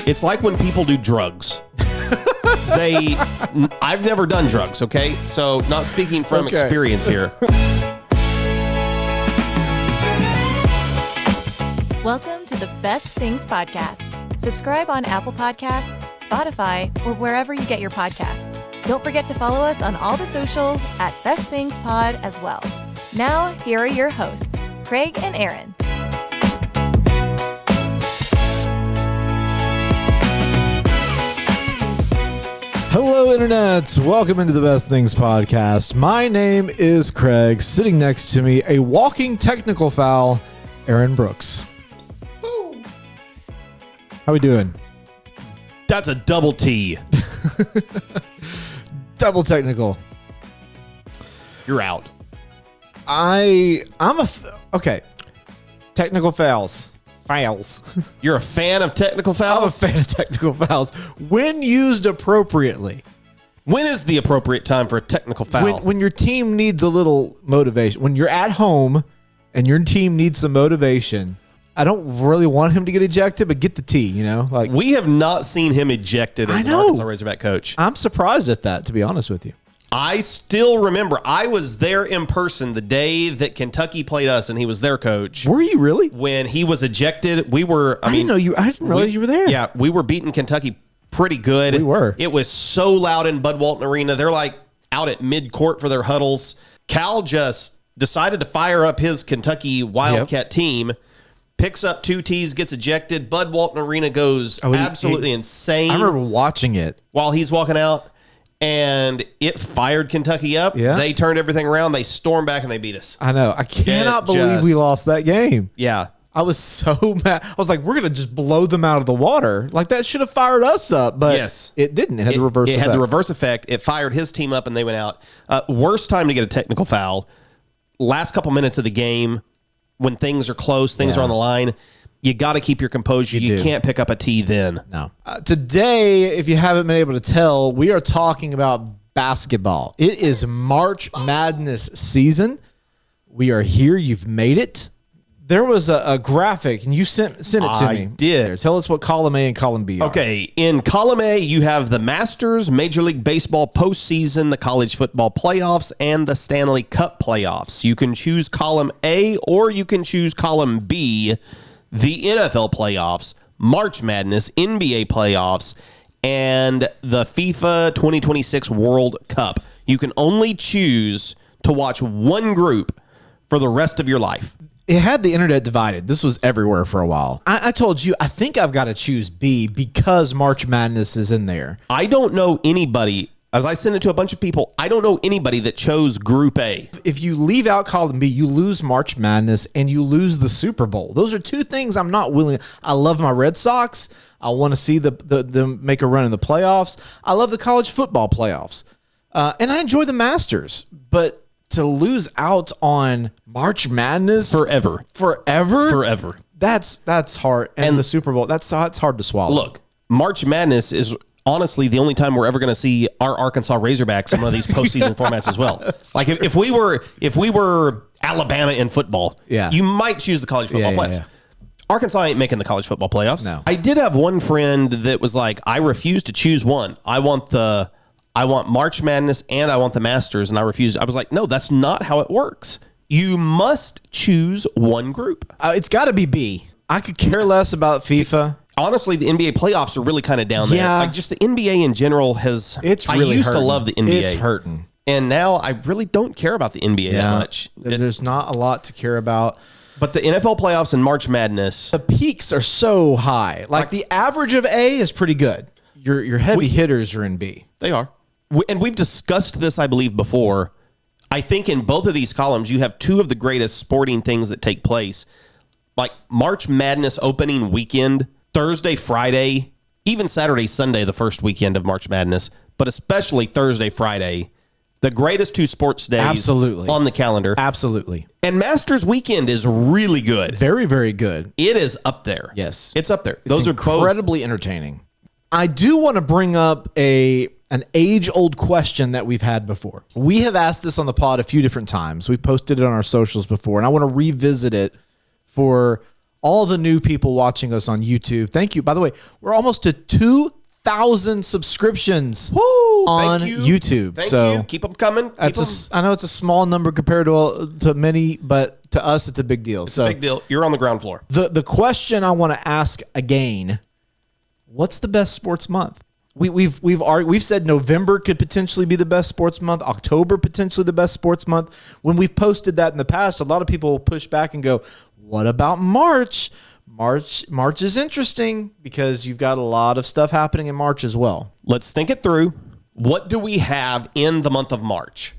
It's like when people do drugs. I've never done drugs, okay? So not speaking from experience here. Welcome to the Best Things Podcast. Subscribe on Apple Podcasts, Spotify, or wherever you get your podcasts. Don't forget to follow us on all the socials at Best Things Pod as well. Now, here are your hosts, Craig and Aaron. Hello, Internet. Welcome into the Best Things Podcast. My name is Craig. Sitting next to me, a walking technical foul, Aaron Brooks. Woo. How we doing? That's a double T. Double technical. You're out. Okay. Technical fouls. You're a fan of technical fouls? I'm a fan of technical fouls when used appropriately. When is the appropriate time for a technical foul? When your team needs a little motivation. When you're at home and your team needs some motivation. I don't really want him to get ejected, but get the T, you know? Like, we have not seen him ejected as an Arkansas Razorback coach. I'm surprised at that, to be honest with you. I still remember I was there in person the day that Kentucky played us, and he was their coach. Were you really? When he was ejected, we were. I didn't realize you were there. Yeah, we were beating Kentucky pretty good. We were. It was so loud in Bud Walton Arena. They're like out at mid-court for their huddles. Cal just decided to fire up his Kentucky Wildcat team. Picks up 2 T's, gets ejected. Bud Walton Arena goes absolutely insane. I remember watching it while he's walking out. And it fired Kentucky up. Yeah. They turned everything around. They stormed back and they beat us. I know. I cannot believe we lost that game. Yeah. I was so mad. I was like, we're going to just blow them out of the water. Like, that should have fired us up. But yes, it didn't. It had the reverse effect. It had the reverse effect. It fired his team up and they went out. Worst time to get a technical foul. Last couple minutes of the game, when things are close, things are on the line. You got to keep your composure. You can't pick up a T then. No. Today, if you haven't been able to tell, we are talking about basketball. It is March Madness season. We are here. You've made it. There was a graphic, and you sent it to me. I did. Tell us what column A and column B are. Okay. In column A, you have the Masters, Major League Baseball postseason, the college football playoffs, and the Stanley Cup playoffs. You can choose column A or you can choose column B, the NFL playoffs, March Madness, NBA playoffs, and the FIFA 2026 World Cup. You can only choose to watch one group for the rest of your life. It had the internet divided. This was everywhere for a while. I told you, I think I've got to choose B because March Madness is in there. I don't know anybody, as I sent it to a bunch of people, I don't know anybody that chose Group A. If you leave out column B, you lose March Madness and you lose the Super Bowl. Those are two things I'm not willing. I love my Red Sox. I want to see them make a run in the playoffs. I love the college football playoffs. And I enjoy the Masters. But to lose out on March Madness forever, that's hard. And the Super Bowl, it's hard to swallow. Look, March Madness is honestly the only time we're ever going to see our Arkansas Razorbacks in one of these postseason formats as well. Like if we were Alabama in football, you might choose the college football playoffs. Yeah. Arkansas ain't making the college football playoffs. No. I did have one friend that was like, I refuse to choose one. I want March Madness and I want the Masters, and I refused. I was like, no, that's not how it works. You must choose one group. It's got to be B. I could care less about FIFA. Honestly, the NBA playoffs are really kind of down there. Like just the NBA in general has. I used to love the NBA. It's hurting, and now I really don't care about the NBA that much. There's not a lot to care about. But the NFL playoffs and March Madness, the peaks are so high. Like the average of A is pretty good. Your heavy hitters are in B. They are. And we've discussed this, I believe, before. I think in both of these columns, you have two of the greatest sporting things that take place. Like March Madness opening weekend, Thursday, Friday, even Saturday, Sunday, the first weekend of March Madness, but especially Thursday, Friday, the greatest two sports days on the calendar. Absolutely. And Masters weekend is really good. Very, very good. It is up there. Yes. It's up there. Those are incredibly entertaining. I do want to bring up an age-old question that we've had before. We have asked this on the pod a few different times. We've posted it on our socials before, and I want to revisit it for all the new people watching us on YouTube. Thank you. By the way, we're almost to 2,000 subscriptions on YouTube. Thank you. Keep them coming. I know it's a small number compared to many, but to us, it's a big deal. It's a big deal. You're on the ground floor. The question I want to ask again: what's the best sports month? We've said November could potentially be the best sports month. October potentially the best sports month. When we've posted that in the past, a lot of people will push back and go, "What about March?" March is interesting because you've got a lot of stuff happening in March as well. Let's think it through. What do we have in the month of March?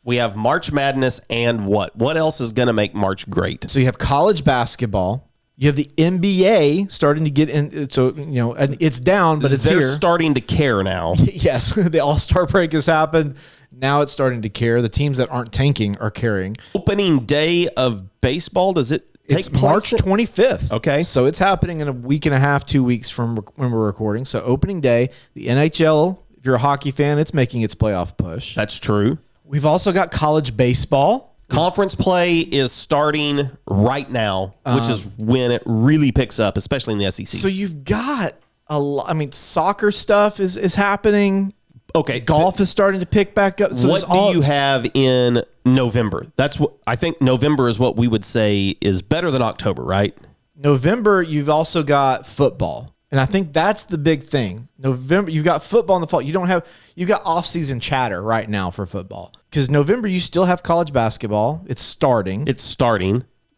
We have March Madness and what? What else is going to make March great? So you have college basketball. You have the NBA starting to get in. So, it's down, but They're here. starting to care now. Yes, the All-Star break has happened. Now it's starting to care. The teams that aren't tanking are caring. Opening day of baseball, does it take It's place? March 25th. Okay. So it's happening in a week and a half, 2 weeks from when we're recording. So opening day, the NHL, if you're a hockey fan, it's making its playoff push. That's true. We've also got college baseball. Conference play is starting right now, which is when it really picks up, especially in the SEC. So you've got a lot. I mean, soccer stuff is happening. Okay. Golf is starting to pick back up. So what do you have in November? That's what I think November is what we would say is better than October, right? November, you've also got football. And I think that's the big thing. November, you've got football in the fall. You've got off-season chatter right now for football. Because November, you still have college basketball. It's starting.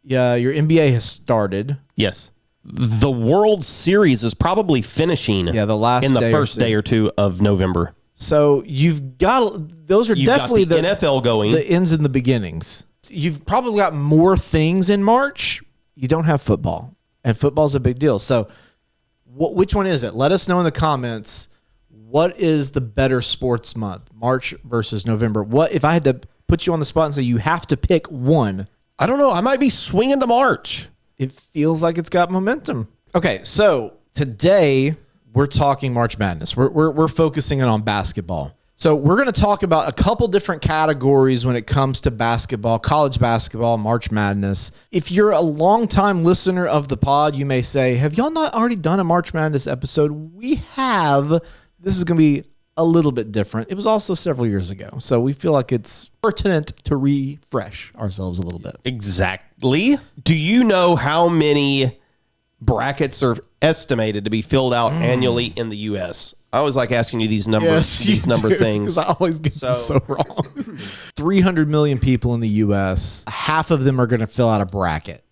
Yeah, your NBA has started. Yes. The World Series is probably finishing the last in the day first day or two of November. So you've got those are definitely got the NFL going. The ends and the beginnings. You've probably got more things in March. You don't have football. And football's a big deal. So which one is it? Let us know in the comments. What is the better sports month, March versus November? What if I had to put you on the spot and say you have to pick one? I don't know. I might be swinging to March. It feels like it's got momentum. Okay, so today we're talking March Madness. We're focusing in on basketball. So we're going to talk about a couple different categories when it comes to basketball, college basketball, March Madness. If you're a longtime listener of the pod, you may say, have y'all not already done a March Madness episode? We have. This is going to be a little bit different. It was also several years ago. So we feel like it's pertinent to refresh ourselves a little bit. Exactly. Do you know how many brackets are estimated to be filled out annually in the U.S.? I always like asking you these numbers, things. Because I always get them so wrong. 300 million people in the U.S. Half of them are going to fill out a bracket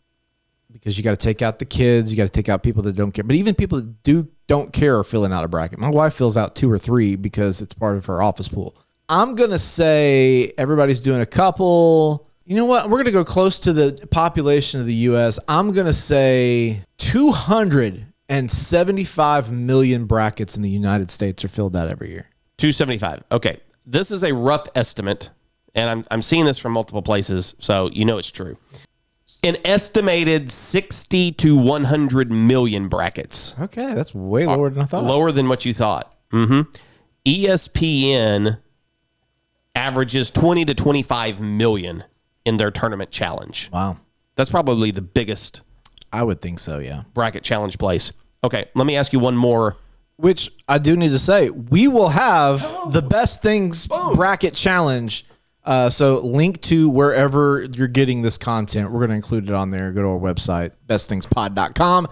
because you got to take out the kids. You got to take out people that don't care. But even people that don't care are filling out a bracket. My wife fills out 2 or 3 because it's part of her office pool. I'm going to say everybody's doing a couple. You know what? We're going to go close to the population of the U.S. I'm going to say 275 million brackets in the United States are filled out every year. 275. Okay. This is a rough estimate, and I'm seeing this from multiple places, so you know it's true. An estimated 60 to 100 million brackets. Okay, that's way lower than I thought. Lower than what you thought. ESPN averages 20 to 25 million in their tournament challenge. Wow. That's probably the biggest. I would think so, yeah. Bracket challenge place. Okay, let me ask you one more. Which I do need to say, we will have the Best Things Bracket Challenge. So link to wherever you're getting this content. We're going to include it on there. Go to our website, bestthingspod.com.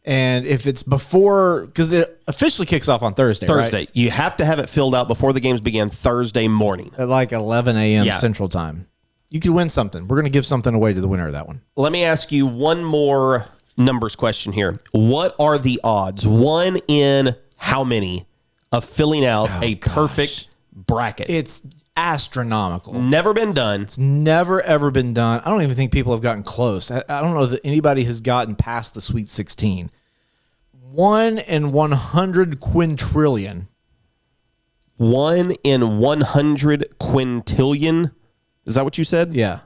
And if it's before, because it officially kicks off on Thursday, right? You have to have it filled out before the games begin Thursday morning. At like 11 a.m. Central Time. You could win something. We're going to give something away to the winner of that one. Let me ask you one more numbers question here. What are the odds, 1 in how many, of filling out a perfect bracket? It's astronomical. Never been done. It's never, ever been done. I don't even think people have gotten close. I don't know that anybody has gotten past the Sweet 16. 1 in 100 quintillion. 1 in 100 quintillion? Is that what you said? Yeah.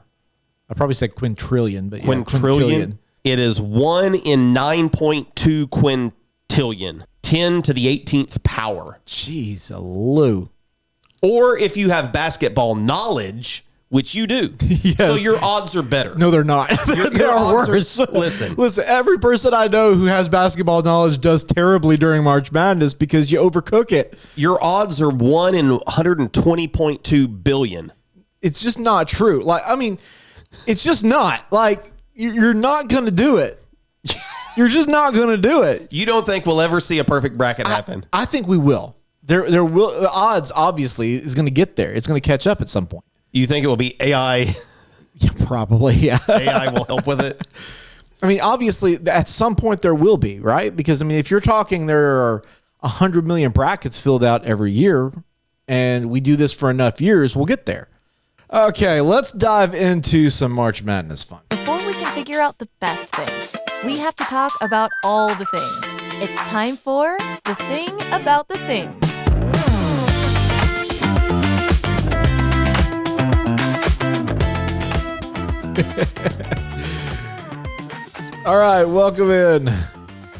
I probably said quintillion, but quintillion. It is 1 in 9.2 quintillion. 10 to the 18th power. Jeez, Lou. Or if you have basketball knowledge, which you do. Yes. So your odds are better. No, they're not. They your are odds worse. listen. Every person I know who has basketball knowledge does terribly during March Madness because you overcook it. Your odds are 1 in 120.2 billion. It's just not true. It's just not. You're not going to do it. You're just not going to do it. You don't think we'll ever see a perfect bracket happen? I think we will. There will. The odds obviously is going to get there. It's going to catch up at some point. You think it will be AI? Yeah, probably. Yeah. AI will help with it. Obviously, at some point there will be, right? Because if you're talking, there are 100 million brackets filled out every year, and we do this for enough years, we'll get there. Okay, let's dive into some March Madness fun. Before we can figure out the best thing, we have to talk about all the things. It's time for The Thing About the Things. All right, welcome in.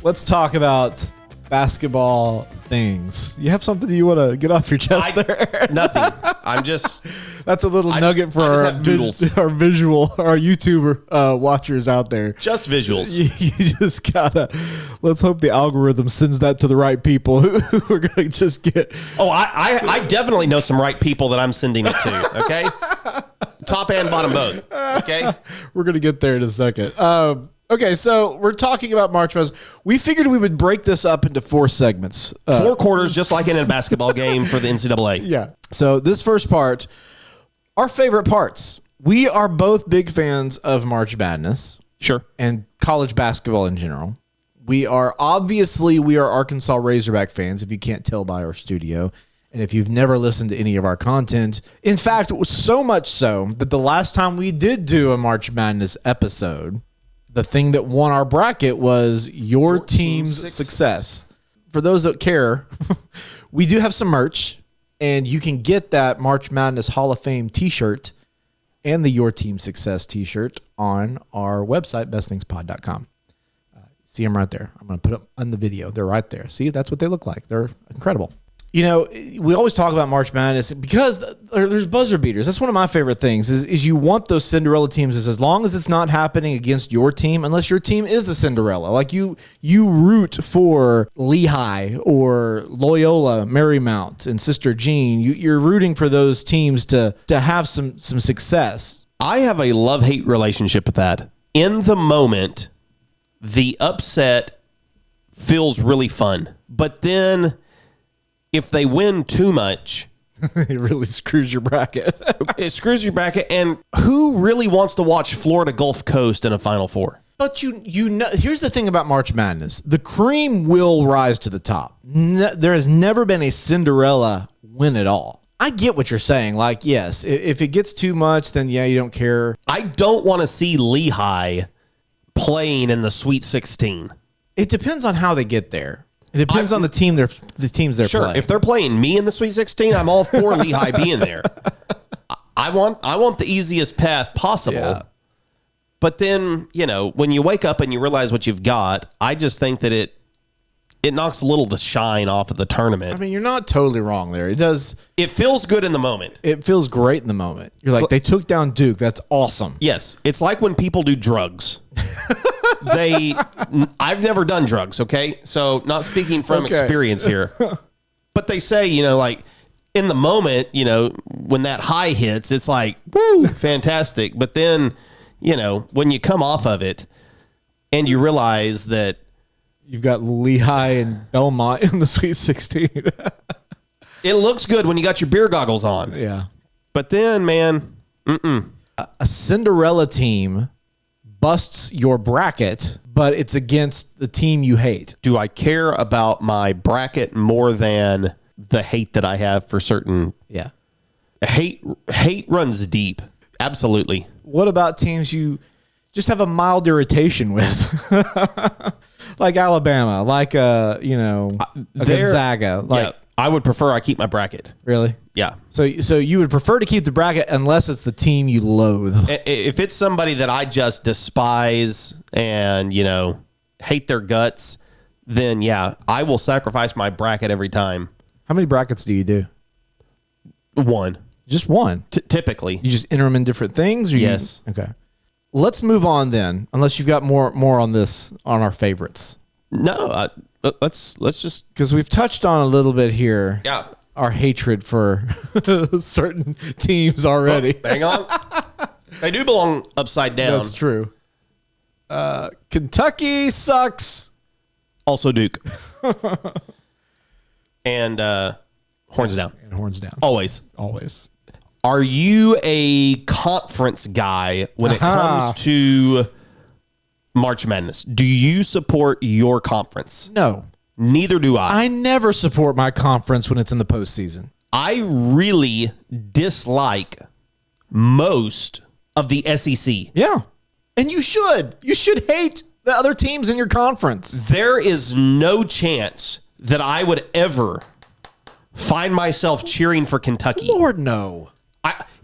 Let's talk about basketball things. You have something you want to get off your chest there? Nothing. I'm just... That's a little nugget for our YouTuber watchers out there. Just visuals. You just gotta... Let's hope the algorithm sends that to the right people who are going to just get... Oh, I definitely know some right people that I'm sending it to, okay? Top and bottom both, okay? We're going to get there in a second. Okay, so we're talking about March Madness. We figured we would break this up into 4 segments. 4 quarters, just like in a basketball game for the NCAA. Yeah. So this first part, our favorite parts. We are both big fans of March Madness. Sure. And college basketball in general. We are Arkansas Razorback fans, if you can't tell by our studio. And if you've never listened to any of our content, in fact, so much so that the last time we did do a March Madness episode, the thing that won our bracket was your team's success. For those that care, we do have some merch, and you can get that March Madness Hall of Fame t-shirt and the Your Team Success t-shirt on our website, bestthingspod.com. See them right there. I'm going to put them on the video. They're right there. See, that's what they look like. They're incredible. We always talk about March Madness because there's buzzer beaters. That's one of my favorite things is you want those Cinderella teams as long as it's not happening against your team, unless your team is the Cinderella. Like you root for Lehigh or Loyola, Marymount, and Sister Jean. You're rooting for those teams to have some success. I have a love-hate relationship with that. In the moment, the upset feels really fun. But then... if they win too much, it really screws your bracket. It screws your bracket. And who really wants to watch Florida Gulf Coast in a Final Four? But you know, here's the thing about March Madness: the cream will rise to the top. There has never been a Cinderella win at all. I get what you're saying. Like, yes, if it gets too much, then yeah, you don't care. I don't want to see Lehigh playing in the Sweet 16. It depends on how they get there. It depends on the teams they're sure, playing. If they're playing me in the Sweet 16, I'm all for Lehigh being there. I want the easiest path possible. Yeah. But then, when you wake up and you realize what you've got, I just think that it knocks a little the shine off of the tournament. I mean, you're not totally wrong there. It does. It feels good in the moment. It feels great in the moment. You're like, they took down Duke. That's awesome. Yes. It's like when people do drugs. I've never done drugs, okay? So not speaking from experience here. But they say, like in the moment, when that high hits, it's like, woo, fantastic. But then, when you come off of it and you realize that you've got Lehigh and Belmont in the Sweet 16. It looks good when you got your beer goggles on. Yeah. But then, man, a Cinderella team busts your bracket, but it's against the team you hate. Do I care about my bracket more than the hate that I have for certain? Yeah. Hate runs deep. Absolutely. What about teams you just have a mild irritation with? Like Alabama, like a Gonzaga. Like, yeah, I would prefer I keep my bracket. Really? Yeah. So you would prefer to keep the bracket unless it's the team you loathe. If it's somebody that I just despise and, hate their guts, then yeah, I will sacrifice my bracket every time. How many brackets do you do? 1. Just one. Typically. You just enter them in different things? Or Yes. Okay. Let's move on then, unless you've got more on this, on our favorites. No, let's just. Because we've touched on a little bit here. Yeah. Our hatred for certain teams already. Hang on. They do belong upside down. That's true. Kentucky sucks. Also Duke. And horns down. And horns down. Always. Always. Are you a conference guy when it comes to March Madness? Do you support your conference? No. Neither do I. I never support my conference when it's in the postseason. I really dislike most of the SEC. Yeah. And you should. You should hate the other teams in your conference. There is no chance that I would ever find myself cheering for Kentucky. Lord, no.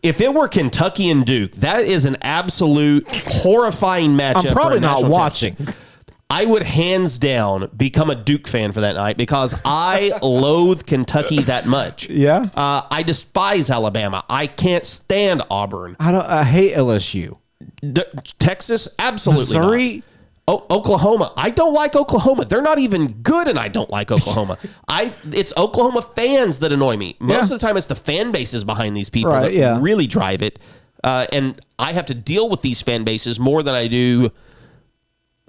If it were Kentucky and Duke, that is an absolute horrifying matchup. I'm probably for a not national watching. championship. I would hands down become a Duke fan for that night because I loathe Kentucky that much. Yeah? I despise Alabama. I can't stand Auburn. I hate LSU. Texas, absolutely Missouri? not. Oklahoma. I don't like Oklahoma. They're not even good, and I don't like Oklahoma. It's Oklahoma fans that annoy me. Most of the time, it's the fan bases behind these people that really drive it. And I have to deal with these fan bases more than I do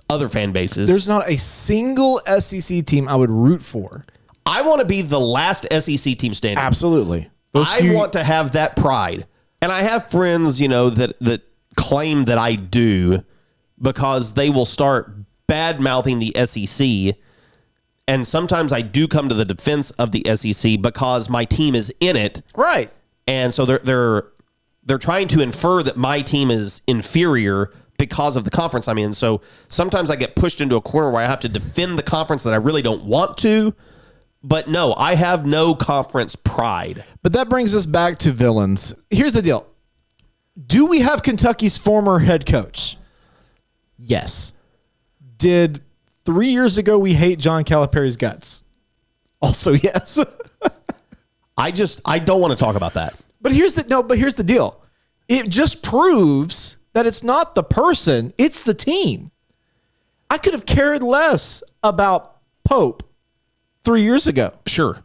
other fan bases. There's not a single SEC team I would root for. I want to be the last SEC team standing. Absolutely. I want to have that pride. And I have friends, that claim that I do, because they will start bad-mouthing the SEC, and sometimes I do come to the defense of the SEC because my team is in it. Right. And so they're trying to infer that my team is inferior because of the conference I'm in. So sometimes I get pushed into a corner where I have to defend the conference that I really don't want to. But no, I have no conference pride. But that brings us back to villains. Here's the deal. Do we have Kentucky's former head coach? Yes. Did 3 years ago we hate John Calipari's guts? Also, yes. I don't want to talk about that. But here's the deal. It just proves that it's not the person, it's the team. I could have cared less about Pope 3 years ago. Sure.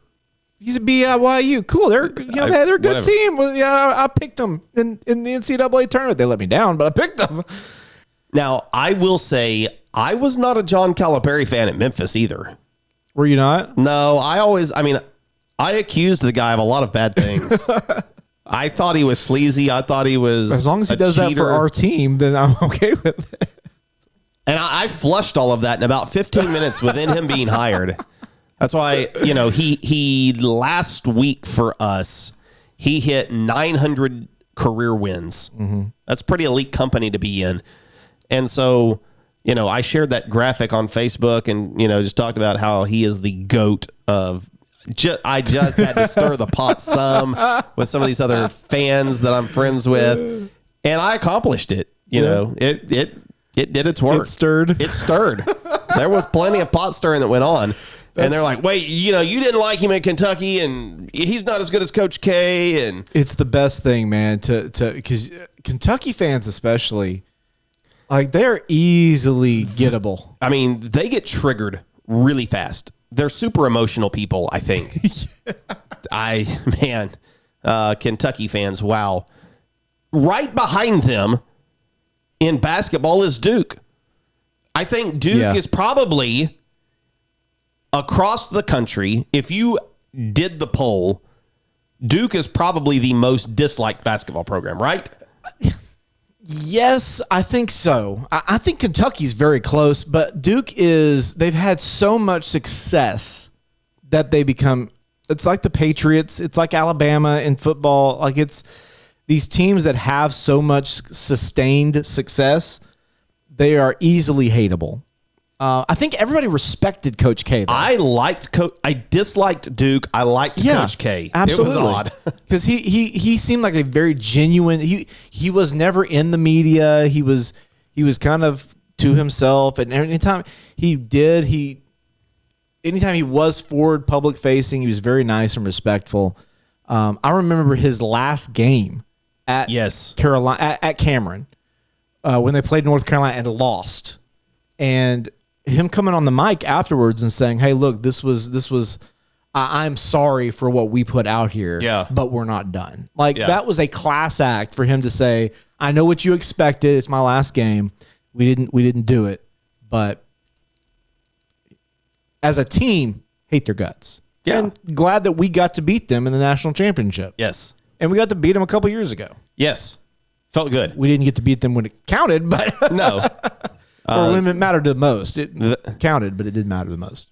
He's a BYU. Cool. They're they're a good whatever. team. Well, yeah, I picked them in the NCAA tournament. They let me down, but I picked them. Now, I will say I was not a John Calipari fan at Memphis either. Were you not? No, I accused the guy of a lot of bad things. I thought he was sleazy. I thought he was As long as he does cheater. that for our team, then I'm okay with it. And I flushed all of that in about 15 minutes within him being hired. That's why, he last week for us, he hit 900 career wins. Mm-hmm. That's pretty elite company to be in. And so, I shared that graphic on Facebook and, just talked about how he is the GOAT of... I just had to stir the pot some with some of these other fans that I'm friends with. And I accomplished it. It did its work. It stirred. There was plenty of pot stirring that went on. And they're like, wait, you didn't like him in Kentucky and he's not as good as Coach K. And it's the best thing, man, because Kentucky fans especially, like, they're easily gettable. I mean, they get triggered really fast. They're super emotional people, I think. Kentucky fans, wow. Right behind them in basketball is Duke. I think Duke is probably across the country. If you did the poll, Duke is probably the most disliked basketball program, right? Yes, I think so. I think Kentucky's very close, but they've had so much success that it's like the Patriots. It's like Alabama in football. Like, it's these teams that have so much sustained success, they are easily hateable. I think everybody respected Coach K, though. I disliked Duke. I liked Coach K. Absolutely. It was odd. Because he seemed like a very genuine, he was never in the media. He was kind of to himself. And anytime he was forward public facing, he was very nice and respectful. I remember his last game at Carolina at Cameron when they played North Carolina and lost, and him coming on the mic afterwards and saying, "Hey, look, this was." I'm sorry for what we put out here, but we're not done. That was a class act for him to say, I know what you expected. It's my last game. We didn't do it, but as a team, hate their guts. Yeah. And glad that we got to beat them in the national championship. Yes. And we got to beat them a couple years ago. Yes. Felt good. We didn't get to beat them when it counted, but no. Or when it mattered the most. It counted, but it didn't matter the most.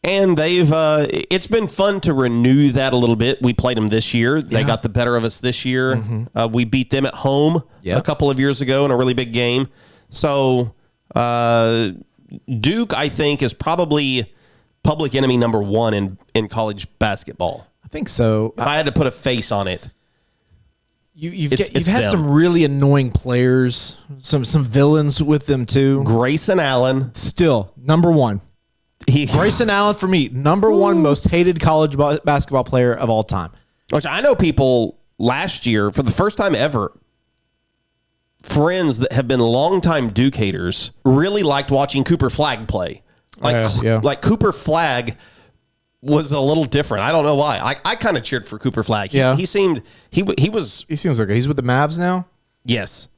And it's been fun to renew that a little bit. We played them this year. They got the better of us this year. Mm-hmm. We beat them at home a couple of years ago in a really big game. So Duke, I think, is probably public enemy number one in college basketball. I think so. If I had to put a face on it. You've had some really annoying players, some villains with them too. Grayson Allen. Still, number one. Grayson Allen, for me, number one most hated college basketball player of all time. Which I know people last year, for the first time ever, friends that have been longtime Duke haters really liked watching Cooper Flagg play. Like Cooper Flagg was a little different. I don't know why. I kind of cheered for Cooper Flagg. He seems okay. He's with the Mavs now? Yes.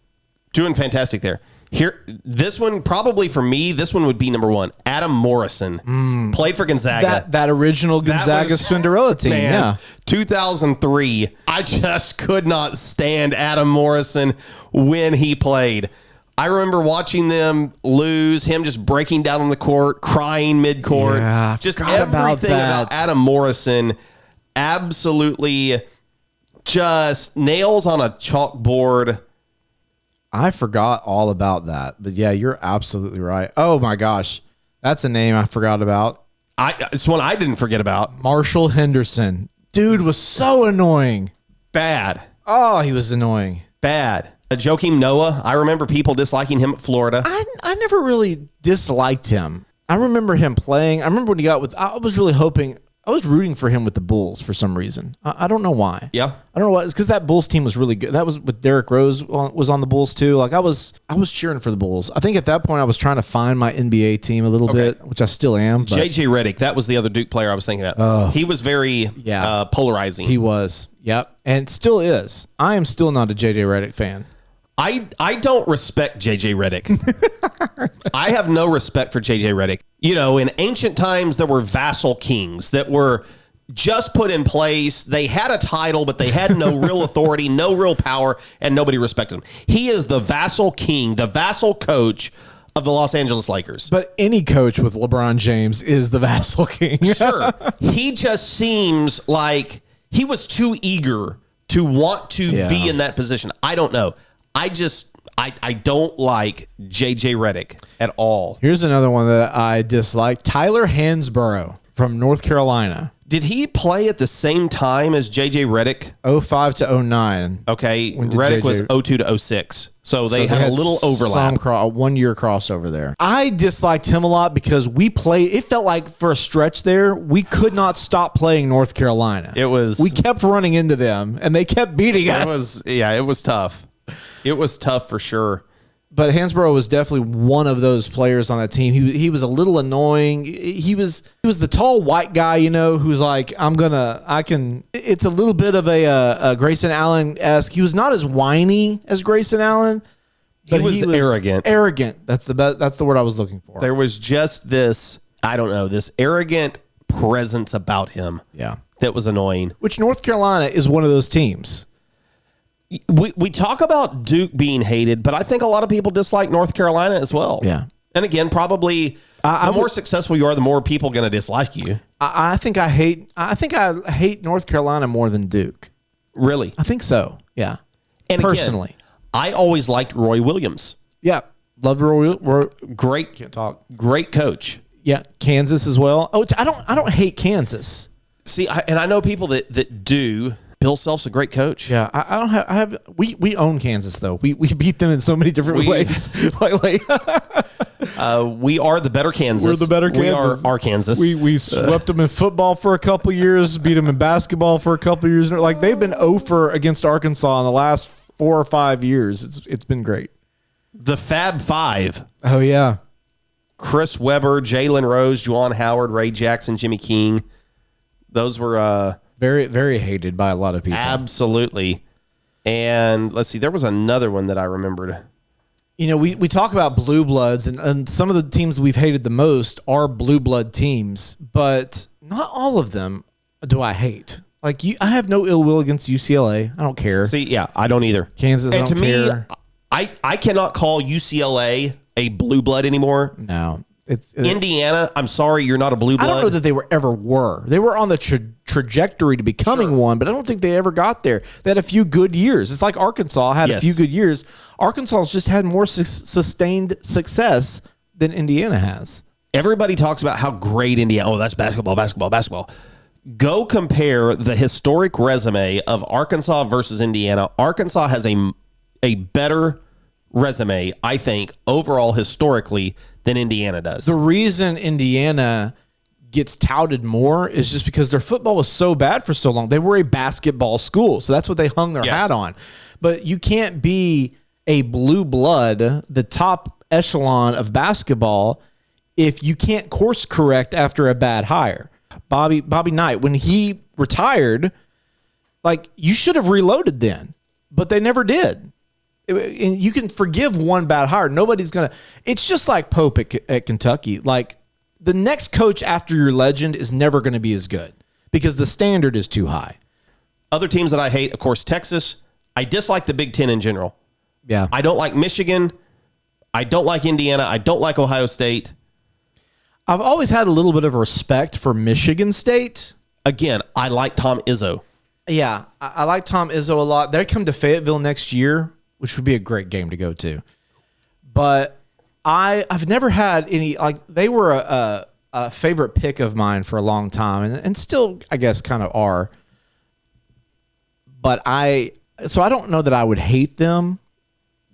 Doing fantastic there. Here, this one, probably for me, this one would be number one. Adam Morrison played for Gonzaga. That original Gonzaga Cinderella team, man, 2003. I just could not stand Adam Morrison when he played. I remember watching them lose, him just breaking down on the court, crying mid-court. Yeah, just everything about Adam Morrison, absolutely just nails on a chalkboard. I forgot all about that, but yeah, you're absolutely right. Oh my gosh, that's a name I forgot about. It's one I didn't forget about. Marshall Henderson. Dude was so annoying. Bad. Oh, he was annoying. Bad. Joakim Noah. I remember people disliking him at Florida. I never really disliked him. I remember him playing. I remember when he got with. I was really hoping. I was rooting for him with the Bulls for some reason. I don't know why. Yeah. I don't know why. It's because that Bulls team was really good. That was with Derrick Rose was on the Bulls too. Like I was cheering for the Bulls. I think at that point I was trying to find my NBA team a little bit, which I still am. JJ Redick, that was the other Duke player I was thinking about. He was very polarizing. He was. Yep. And still is. I am still not a JJ Redick fan. I don't respect JJ Redick. I have no respect for JJ Redick. You know, in ancient times, there were vassal kings that were just put in place. They had a title, but they had no real authority, no real power, and nobody respected him. He is the vassal king, the vassal coach of the Los Angeles Lakers. But any coach with LeBron James is the vassal king. Sure. He just seems like he was too eager to want to be in that position. I don't know. I don't like JJ Redick at all. Here's another one that I dislike. Tyler Hansborough from North Carolina. Did he play at the same time as JJ Redick? 05 to 09. Okay. Redick was 02 to 06. So they had a little overlap. A 1 year crossover there. I disliked him a lot because it felt like for a stretch there, we could not stop playing North Carolina. We kept running into them and they kept beating us. It was tough. It was tough for sure. But Hansborough was definitely one of those players on that team. He was a little annoying. He was the tall white guy, who's like, it's a little bit of a Grayson Allen-esque. He was not as whiny as Grayson Allen, but he was arrogant. Arrogant. That's the word I was looking for. There was just this arrogant presence about him. Yeah. That was annoying. Which North Carolina is one of those teams. We talk about Duke being hated, but I think a lot of people dislike North Carolina as well. Yeah. And again, probably the more successful you are, the more people are going to dislike you. I think I hate North Carolina more than Duke. Really? I think so. Yeah. And personally, again, I always liked Roy Williams. Yeah. Loved Roy. Great. Can't talk. Great coach. Yeah. Kansas as well. Oh, I don't hate Kansas. See, I know people that do. Bill Self's a great coach. Yeah, I don't have. We own Kansas though. We beat them in so many different ways. like, we are the better Kansas. We're the better Kansas. We are Arkansas. We swept them in football for a couple years, beat them in basketball for a couple years. Like they've been 0 against Arkansas in the last 4 or 5 years. It's been great. The Fab Five. Oh yeah, Chris Webber, Jalen Rose, Juwan Howard, Ray Jackson, Jimmy King. Those were very, very hated by a lot of people. Absolutely. And let's see, there was another one that I remembered. You know, we talk about blue bloods, and some of the teams we've hated the most are blue blood teams, but not all of them do I hate. Like I have no ill will against UCLA. I don't care. See, yeah, I don't either. Kansas, and I don't care. Me, I cannot call UCLA a blue blood anymore. No. Indiana, I'm sorry, you're not a blue blood. I don't know that they were. They were on the trajectory to becoming one, but I don't think they ever got there. They had a few good years. It's like Arkansas had a few good years. Arkansas's just had more sustained success than Indiana has. Everybody talks about how great Indiana. Oh, that's basketball. Go compare the historic resume of Arkansas versus Indiana. Arkansas has a better resume, I think, overall historically than Indiana does. The reason Indiana gets touted more is just because their football was so bad for so long. They were a basketball school, so that's what they hung their hat on. But you can't be a blue blood, the top echelon of basketball, if you can't course correct after a bad hire. Bobby Knight, when he retired, like you should have reloaded then, but they never did. And you can forgive one bad hire. Nobody's going to. It's just like Pope at Kentucky. Like the next coach after your legend is never going to be as good because the standard is too high. Other teams that I hate, of course, Texas. I dislike the Big Ten in general. Yeah. I don't like Michigan. I don't like Indiana. I don't like Ohio State. I've always had a little bit of respect for Michigan State. Again, I like Tom Izzo. Yeah, I like Tom Izzo a lot. They come to Fayetteville next year, which would be a great game to go to. But I've never had any, like, they were a favorite pick of mine for a long time, and still, I guess, kind of are. But so I don't know that I would hate them,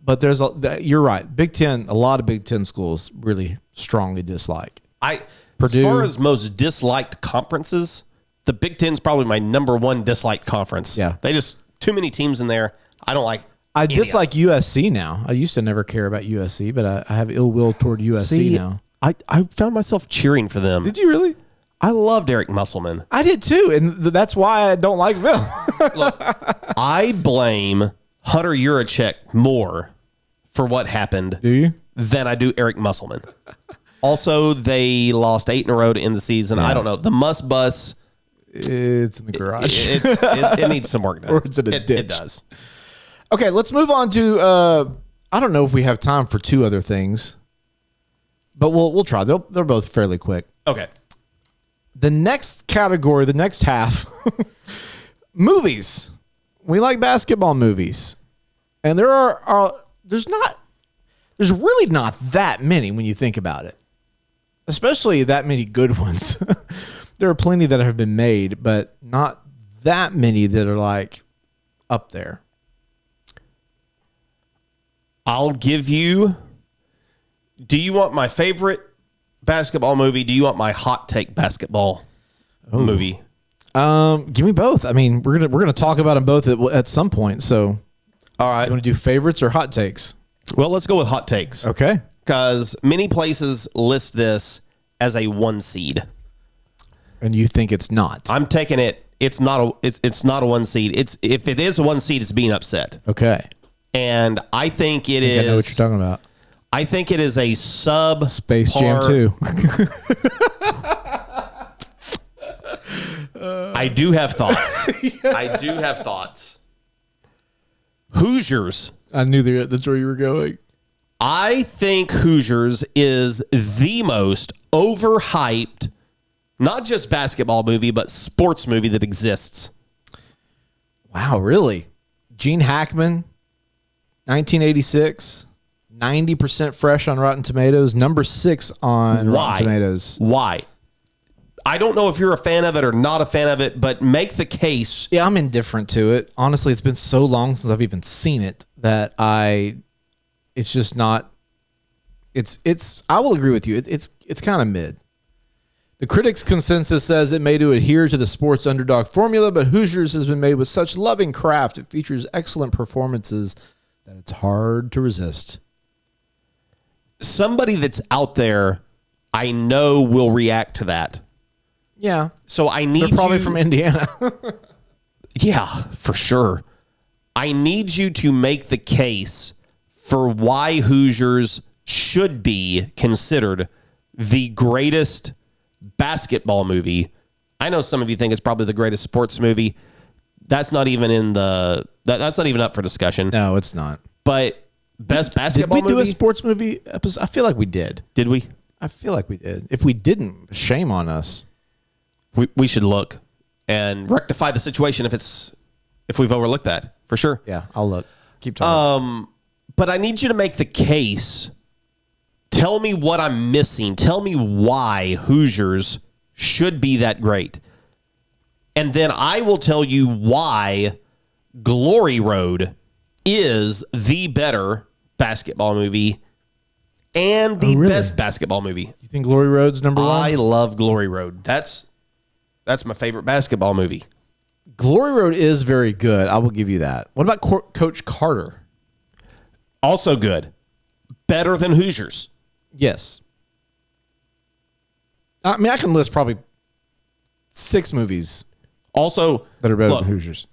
but you're right. Big Ten, a lot of Big Ten schools really strongly dislike. Purdue, as far as most disliked conferences, the Big Ten's probably my number one disliked conference. Yeah. They just, too many teams in there. I don't like. I dislike USC now. I used to never care about USC, but I have ill will toward USC now. I found myself cheering for them. Did you really? I loved Eric Musselman. I did too, and that's why I don't like them. Look, I blame Hunter Yurachek more for what happened Do you? than I do Eric Musselman. Also, they lost 8 in a row to end the season. I don't know. The Must Bus. It's in the garage. It needs some work done. Or it's in a ditch. It does. Okay, let's move on to. I don't know if we have time for 2 other things, but we'll try. They're both fairly quick. Okay. The next category, the next half, movies. We like basketball movies, and there's really not that many when you think about it, especially that many good ones. There are plenty that have been made, but not that many that are like up there. I'll give you. Do you want my favorite basketball movie? Do you want my hot take basketball movie? Give me both. I mean, we're gonna talk about them both at some point. So, all right. You want to do favorites or hot takes? Well, let's go with hot takes. Okay. Because many places list this as a 1 seed. And you think it's not? I'm taking it. It's not a 1 seed. If it is a 1 seed, it's being upset. Okay. And I think it is. I know what you're talking about. I think it is a sub Space Jam 2. I do have thoughts. I do have thoughts. Hoosiers. I knew that's where you were going. I think Hoosiers is the most overhyped, not just basketball movie, but sports movie that exists. Wow, really? Gene Hackman, 1986, 90% fresh on Rotten Tomatoes, number 6 on Rotten Tomatoes. Why? I don't know if you're a fan of it or not a fan of it, but make the case. Yeah, I'm indifferent to it. Honestly, it's been so long since I've even seen it that it's just not. I will agree with you. It's kind of mid. The critics' consensus says it may to adhere to the sports underdog formula, but Hoosiers has been made with such loving craft. It features excellent performances that it's hard to resist. Somebody that's out there, I know, will react to that. Yeah. So I need They're probably from Indiana. Yeah, for sure. I need you to make the case for why Hoosiers should be considered the greatest basketball movie. I know some of you think it's probably the greatest sports movie. That's not even that's not even up for discussion. No, it's not. But best basketball movie? Did we do a sports movie episode? I feel like we did. Did we? I feel like we did. If we didn't, shame on us. We should look and rectify the situation if we've overlooked that, for sure. Yeah, I'll look. Keep talking. But I need you to make the case. Tell me what I'm missing. Tell me why Hoosiers should be that great. And then I will tell you why Glory Road is the better basketball movie and the best basketball movie. You think Glory Road's number one? I love Glory Road. That's my favorite basketball movie. Glory Road is very good. I will give you that. What about Coach Carter? Also good. Better than Hoosiers. Yes. I mean, I can list probably 6 movies Also, that are better than Hoosiers.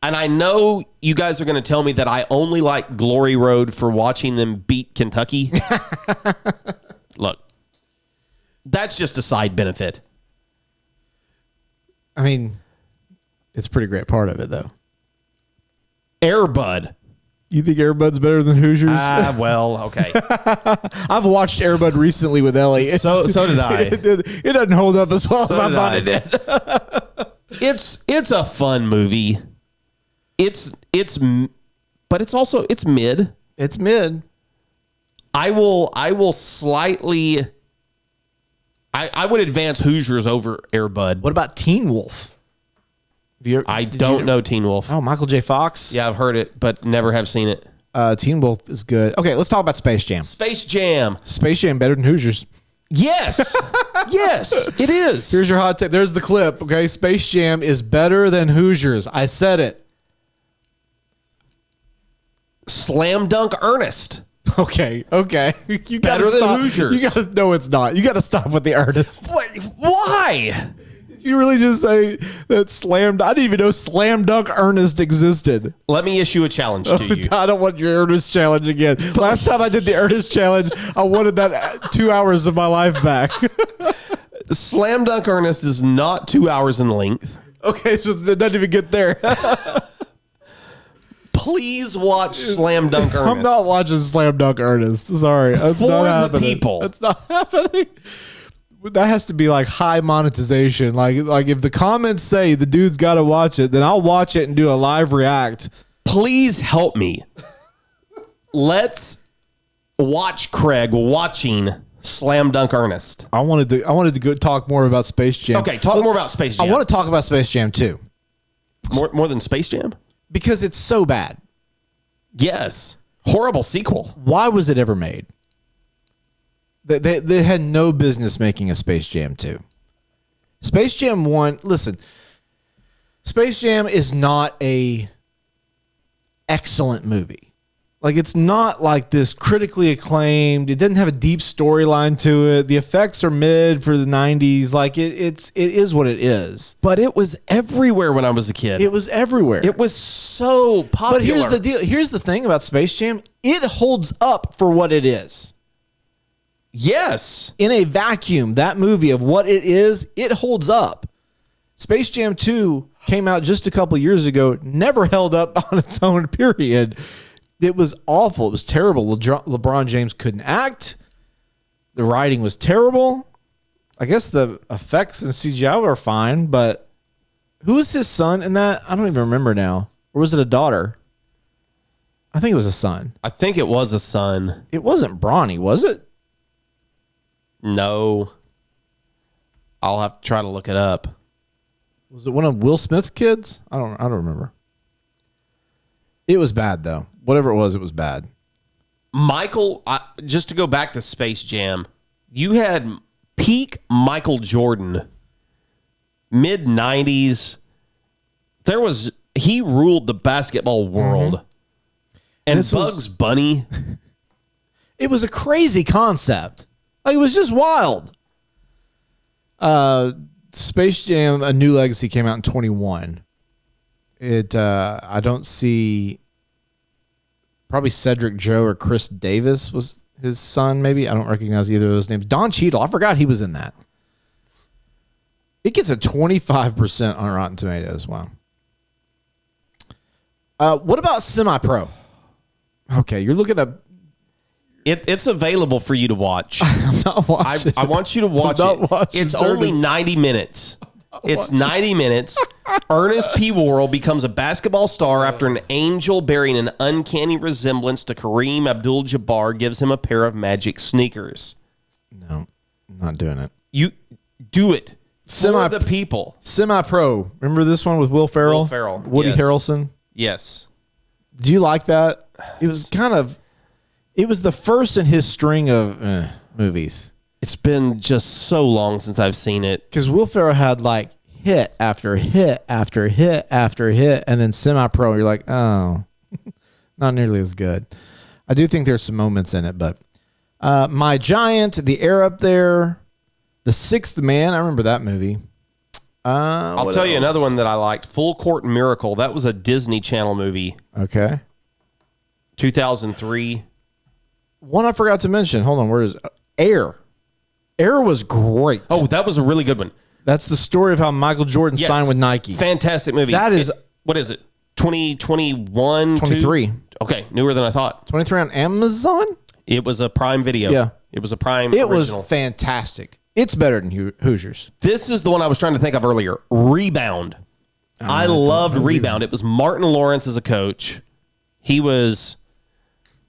And I know you guys are going to tell me that I only like Glory Road for watching them beat Kentucky. Look, that's just a side benefit. I mean, it's a pretty great part of it, though. Air Bud. You think Air Bud's better than Hoosiers? Well, okay. I've watched Air Bud recently with Ellie. So did I. It doesn't hold up as well as I thought it did. It's a fun movie. But it's mid. It's mid. I will slightly. I would advance Hoosiers over Air Bud. What about Teen Wolf? I don't know Teen Wolf. Oh, Michael J. Fox? Yeah, I've heard it, but never have seen it. Teen Wolf is good. Okay, let's talk about Space Jam. Space Jam. Space Jam better than Hoosiers. Yes. Yes, it is. Here's your hot take. There's the clip. Okay, Space Jam is better than Hoosiers. I said it. Slam Dunk Ernest. Okay. You Better than stop. Hoosiers. You gotta, no, it's not. You got to stop with the Ernest. Wait, why? You really just say that I didn't even know Slam Dunk Ernest existed. Let me issue a challenge to you. I don't want your Ernest challenge again. Last time I did the Ernest challenge, I wanted that 2 hours of my life back. Slam Dunk Ernest is not 2 hours in length. Okay, so it doesn't even get there. Please watch Slam Dunk Ernest. I'm not watching Slam Dunk Ernest. Sorry. That's For not the happening. people. That's not happening. That has to be like high monetization. Like if the comments say the dude's got to watch it, then I'll watch it and do a live react. Please help me. Let's watch Craig watching Slam Dunk Ernest. I wanted to go talk more about Space Jam. Okay, talk more about Space Jam. I want to talk about Space Jam too. More than Space Jam? Because it's so bad. Yes. Horrible sequel. Why was it ever made? They had no business making a Space Jam 2. Space Jam 1, listen, Space Jam is not a excellent movie. Like, it's not like this critically acclaimed. It doesn't have a deep storyline to it. The effects are mid for the 90s. Like, it is what it is. But it was everywhere when I was a kid. It was everywhere. It was so popular. But here's the deal. Here's the thing about Space Jam. It holds up for what it is. Yes. In a vacuum, that movie of what it is, it holds up. Space Jam 2 came out just a couple years ago, never held up on its own, period. It was awful. It was terrible. LeBron James couldn't act. The writing was terrible. I guess the effects and CGI were fine, but who was his son in that? I don't even remember now. Or was it a daughter? I think it was a son. I think it was a son. It wasn't Bronny, was it? No. I'll have to try to look it up. Was it one of Will Smith's kids? I don't remember. It was bad though. Whatever it was bad. Michael, just to go back to Space Jam, you had peak Michael Jordan, mid 90s. He ruled the basketball world. Mm-hmm. And Bugs Bunny. It was a crazy concept. Like, it was just wild. Space Jam: A New Legacy came out in 21. I don't see. Probably Cedric Joe or Chris Davis was his son, maybe. I don't recognize either of those names. Don Cheadle, I forgot he was in that. It gets a 25% on Rotten Tomatoes. Wow. What about Semi-Pro? Okay, you're looking at... It's available for you to watch. I'm not watching. I want you to watch it. It's only 90 minutes. It's 90 minutes. Ernest P. Worrell becomes a basketball star after an angel bearing an uncanny resemblance to Kareem Abdul-Jabbar gives him a pair of magic sneakers. No, I'm not doing it. You do it. For the people. Semi-Pro. Remember this one with Will Ferrell? Will Ferrell. Woody Harrelson? Yes. Do you like that? It was the first in his string of movies. It's been just so long since I've seen it. Because Will Ferrell had like hit after hit after hit after hit, and then Semi-Pro, you're like, oh, not nearly as good. I do think there's some moments in it, but My Giant, The Air Up There, The Sixth Man, I remember that movie. I'll tell you another one that I liked, Full Court Miracle. That was a Disney Channel movie. Okay. 2003. One I forgot to mention. Hold on, where is Air? Air was great. Oh, that was a really good one. That's the story of how Michael Jordan signed with Nike. Fantastic movie. That is... What is it? 2021? 23. Okay, newer than I thought. 23 on Amazon? It was a Prime Video. Yeah. It was a Prime It original. was fantastic. It's better than Hoosiers. This is the one I was trying to think of earlier. Rebound. I loved Rebound. It was Martin Lawrence as a coach. He was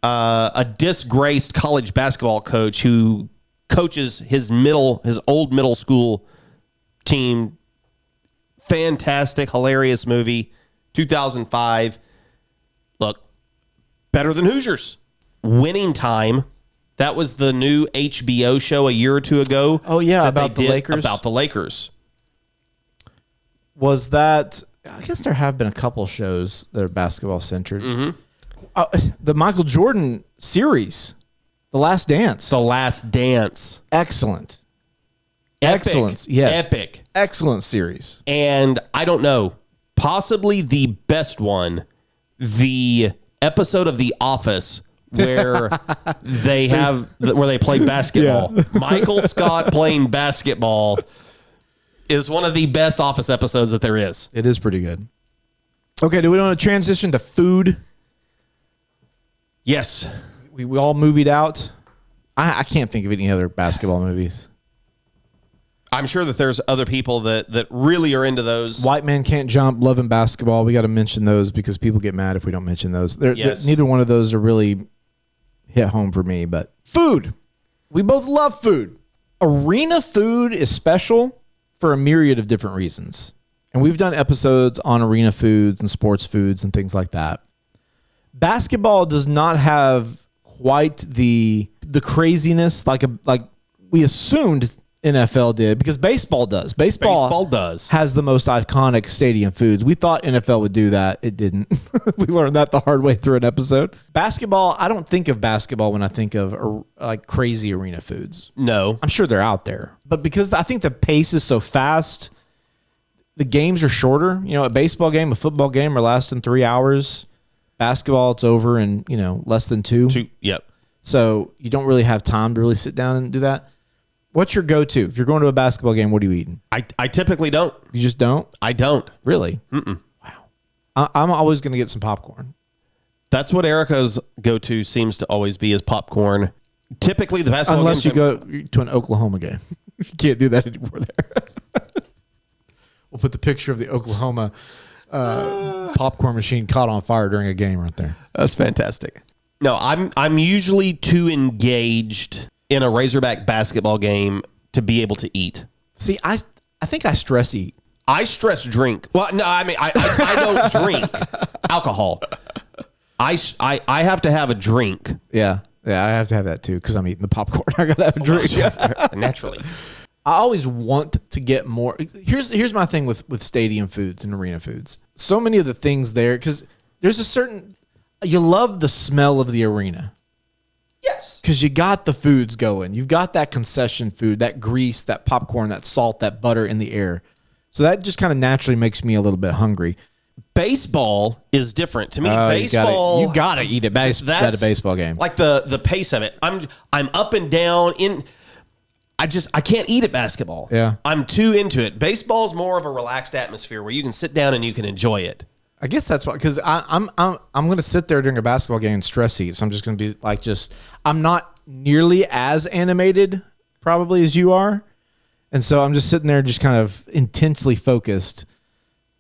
a disgraced college basketball coach who coaches his old middle school team. Fantastic, hilarious movie. 2005. Look, better than Hoosiers. Winning Time. That was the new HBO show a year or two ago. Oh, yeah, about the Lakers. About the Lakers. Was that... I guess there have been a couple shows that are basketball-centered. Mm-hmm. The Michael Jordan series, The Last Dance. The Last Dance. Excellent. Epic. Excellent. Yes. Epic. Excellent series. And I don't know, possibly the best one, the episode of The Office where where they play basketball. Yeah. Michael Scott playing basketball is one of the best Office episodes that there is. It is pretty good. Okay, do we want to transition to food? Yes. We all movied out. I can't think of any other basketball movies. I'm sure that there's other people that really are into those. White Man Can't Jump, Love and Basketball. We got to mention those because people get mad if we don't mention those. Neither one of those are really hit home for me, but food. We both love food. Arena food is special for a myriad of different reasons. And we've done episodes on arena foods and sports foods and things like that. Basketball does not have quite the craziness like we assumed NFL did, because baseball does. Baseball does. Has the most iconic stadium foods. We thought NFL would do that. It didn't. We learned that the hard way through an episode. Basketball, I don't think of basketball when I think of like crazy arena foods. No. I'm sure they're out there. But because I think the pace is so fast, the games are shorter. You know, a baseball game, a football game are lasting 3 hours. Basketball, it's over in, less than 2. Yep. So you don't really have time to really sit down and do that. What's your go-to? If you're going to a basketball game, what are you eating? I typically don't. You just don't? I don't. Really? Mm-mm. Wow. I'm always going to get some popcorn. That's what Erica's go-to seems to always be, is popcorn. Typically, the basketball unless you go to an Oklahoma game. You can't do that anymore there. We'll put the picture of the Oklahoma popcorn machine caught on fire during a game right there. That's fantastic. No, I'm usually too engaged in a Razorback basketball game to be able to eat. See, I think I stress eat. I stress drink. Well, no, I mean, I don't drink alcohol. I have to have a drink. Yeah, I have to have that too because I'm eating the popcorn. I gotta have a drink. Naturally. I always want to get more. Here's my thing with stadium foods and arena foods. So many of the things there, because there's a certain, you love the smell of the arena. Yes. Because you got the foods going. You've got that concession food, that grease, that popcorn, that salt, that butter in the air. So that just kind of naturally makes me a little bit hungry. Baseball is different to me. Baseball, you gotta eat it at a baseball game. Like the pace of it. I'm up and down in. I can't eat at basketball. Yeah. I'm too into it. Baseball's more of a relaxed atmosphere where you can sit down and you can enjoy it. I guess that's why, because I'm going to sit there during a basketball game and stress eat. So I'm just going to be like, I'm not nearly as animated probably as you are. And so I'm just sitting there just kind of intensely focused.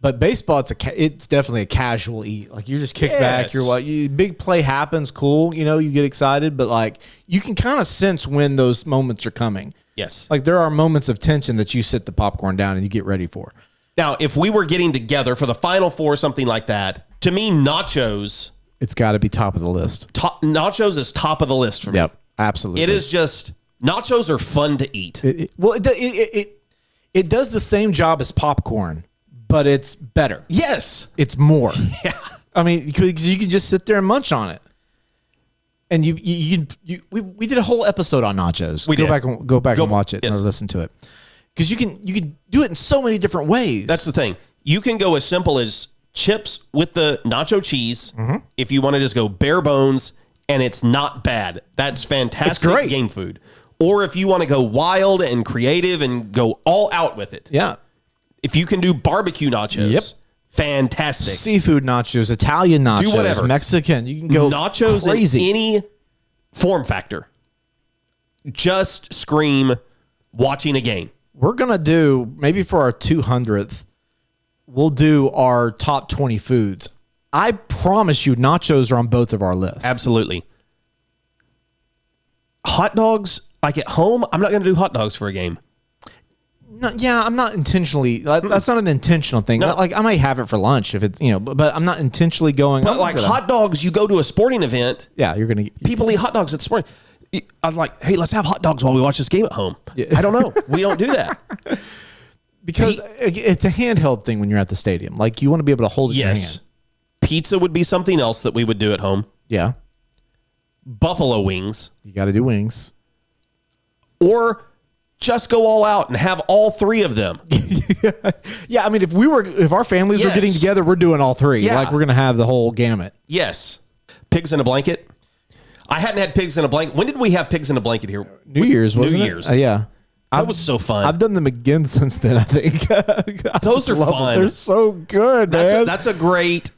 But baseball, it's definitely a casual eat. Like you just kick back, big play happens, cool. You get excited, but like you can kind of sense when those moments are coming. Yes. Like there are moments of tension that you sit the popcorn down and you get ready for. Now, if we were getting together for the Final Four, something like that, to me, nachos. It's got to be top of the list. Nachos is top of the list for me. Yep, absolutely. It is just, nachos are fun to eat. It does the same job as popcorn, but it's better. Yes. It's more. Yeah. I mean, because you can just sit there and munch on it. And we did a whole episode on nachos. Go back and watch it or listen to it. Because you can do it in so many different ways. That's the thing. You can go as simple as chips with the nacho cheese. Mm-hmm. If you want to just go bare bones, and it's not bad. That's fantastic. It's great. Game food. Or if you want to go wild and creative and go all out with it. Yeah. If you can do barbecue nachos. Yep. Fantastic. Seafood nachos, Italian nachos, do whatever. Mexican. You can go nachos crazy. In any form factor. Just scream watching a game. We're going to do, maybe for our 200th, we'll do our top 20 foods. I promise you nachos are on both of our lists. Absolutely. Hot dogs, like at home, I'm not going to do hot dogs for a game. No, yeah, I'm not intentionally. That's not an intentional thing. No. Like I might have it for lunch if it's but I'm not intentionally going. But like hot dogs, you go to a sporting event. Yeah, you're gonna. People eat hot dogs at the sporting. I was like, hey, let's have hot dogs while we watch this game at home. Yeah. I don't know. We don't do that because it's a handheld thing when you're at the stadium. Like you want to be able to hold it in your hand. Pizza would be something else that we would do at home. Yeah. Buffalo wings. You got to do wings. Or just go all out and have all three of them. Yeah, I mean, if our families were getting together, we're doing all three. Yeah. Like we're gonna have the whole gamut. Yes. Pigs in a blanket. I hadn't had pigs in a blanket. When did we have pigs in a blanket here? New Year's, wasn't it? New Year's. Yeah. That was so fun. I've done them again since then, I think. Those are fun. They're so good, man. That's a great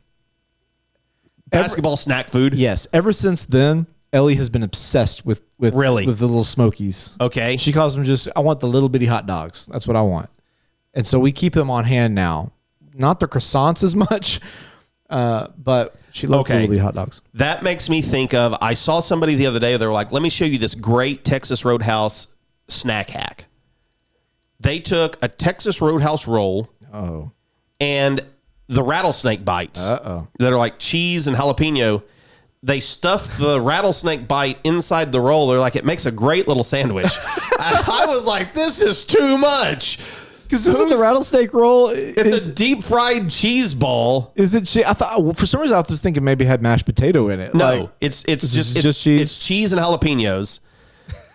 basketball snack food. Yes. Ever since then, Ellie has been obsessed with the little Smokies. Okay. She calls them I want the little bitty hot dogs. That's what I want. And so we keep them on hand now. Not the croissants as much, but she loves the little bitty hot dogs. That makes me think of, I saw somebody the other day, they were like, let me show you this great Texas Roadhouse snack hack. They took a Texas Roadhouse roll and the rattlesnake bites that are like cheese and jalapeno. They stuffed the rattlesnake bite inside the roll. They're like, it makes a great little sandwich. I was like, this is too much. Because isn't the rattlesnake roll? It's a deep fried cheese ball. Is it? I thought for some reason I was thinking maybe it had mashed potato in it. No, it's just cheese. It's cheese and jalapenos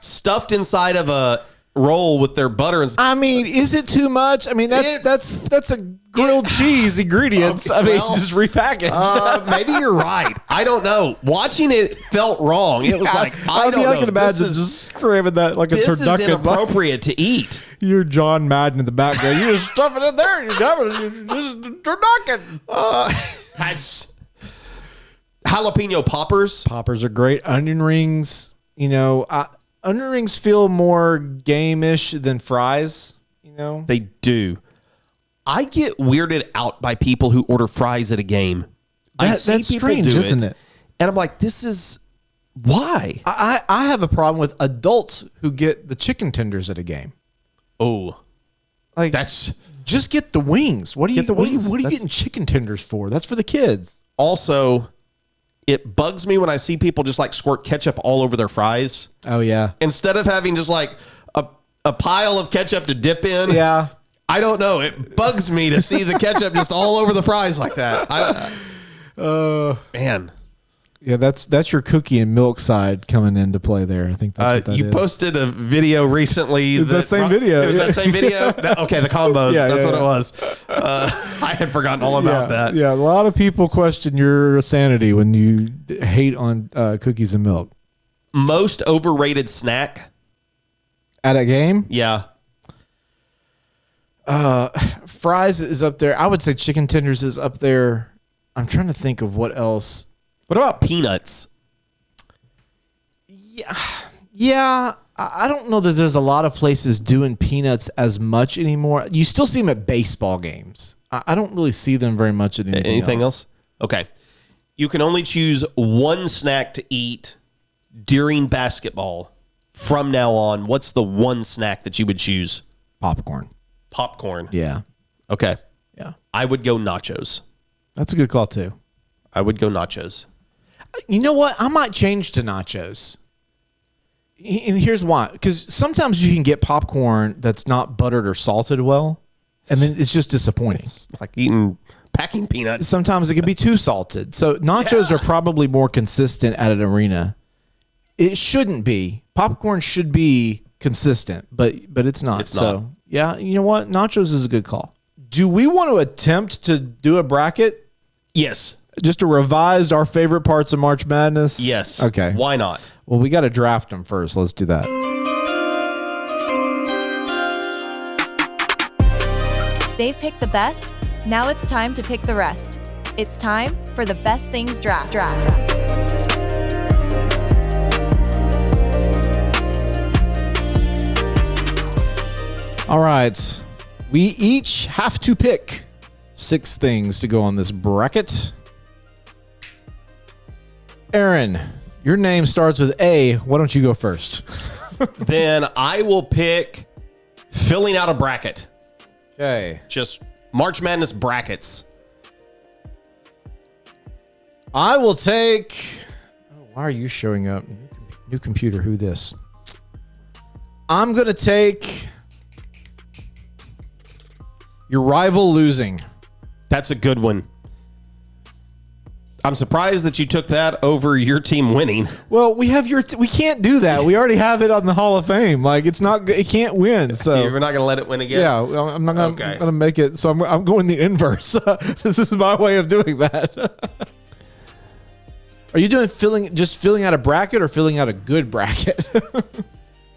stuffed inside of a roll with their butter. I mean, is it too much? I mean, that's a grilled cheese ingredients. Okay, just repackaged. Maybe you're right. I don't know. Watching it felt wrong. It was like, I can imagine just cramming that like a turducken. This is inappropriate to eat. You're John Madden in the background. You just stuff it in there. You're just turducken. That's jalapeno poppers. Poppers are great. Onion rings. Onion rings feel more game-ish than fries. They do. I get weirded out by people who order fries at a game. That's strange, isn't it? And I'm like, this is why? I have a problem with adults who get the chicken tenders at a game. Oh, Like That's just get the wings. What are you Get the wings. What are you That's- getting chicken tenders for? That's for the kids. also, it bugs me when I see people just like squirt ketchup all over their fries Oh yeah. instead of having just like a pile of ketchup to dip in. Yeah. I don't know. It bugs me to see the ketchup just all over the fries like that. Man. Yeah, that's your cookie and milk side coming into play there. I think that's what that You is. posted a video recently. It's that same video. It was that same video? Okay, the combos. Yeah, That's yeah, what yeah. it was. I had forgotten all about that. Yeah, a lot of people question your sanity when you hate on cookies and milk. Most overrated snack? At a game, Yeah. fries is up there. I would say chicken tenders is up there. I'm trying to think of what else. What about peanuts? Yeah, I don't know that there's a lot of places doing peanuts as much anymore. You still see them at baseball games. I don't really see them very much at Anything else? Okay. You can only choose one snack to eat during basketball from now on. What's the one snack that you would choose? Popcorn. Popcorn. Yeah. Okay. Yeah. I would go nachos. That's a good call, too. I would go nachos. You know what? I might change to nachos. And here's why. Because sometimes you can get popcorn that's not buttered or salted well, and then it's just disappointing. It's like packing peanuts. Sometimes it can be too salted. So nachos are probably more consistent at an arena. It shouldn't be. Popcorn should be consistent, but it's not. It's so not. yeah, you know what? Nachos is a good call. Do we want to attempt to do a bracket? Yes. Just to revise our favorite parts of March Madness? Yes. Okay. Why not? Well, we got to draft them first. Let's do that. They've picked the best. Now it's time to pick the rest. It's time for the Best Things Draft. All right. We each have to pick 6 things to go on this bracket. Aaron, your name starts with A. Why don't you go first? Then I will pick filling out a bracket. Okay. Just March Madness brackets. I will take... Oh, why are you showing up? New computer, who this? I'm going to take your rival losing. That's a good one. I'm surprised that you took that over your team winning. Well, we have we can't do that. We already have it on the Hall of Fame. Like it can't win. So You're not going to let it win again? yeah, I'm not going Okay. to make it. So I'm going the inverse. This is my way of doing that. Are you doing filling out a bracket or filling out a good bracket?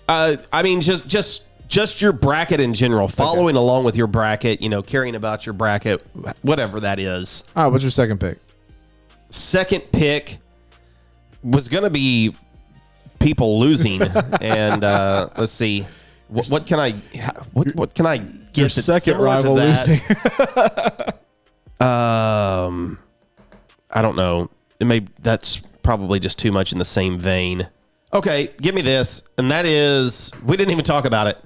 I mean, just your bracket in general, following along with your bracket, caring about your bracket, whatever that is. All right, what's your second pick? Second pick was going to be people losing, and let's see, what can I give? Your that's second similar to rival that? losing. I don't know. That's probably just too much in the same vein. Okay, give me this, and that is we didn't even talk about it.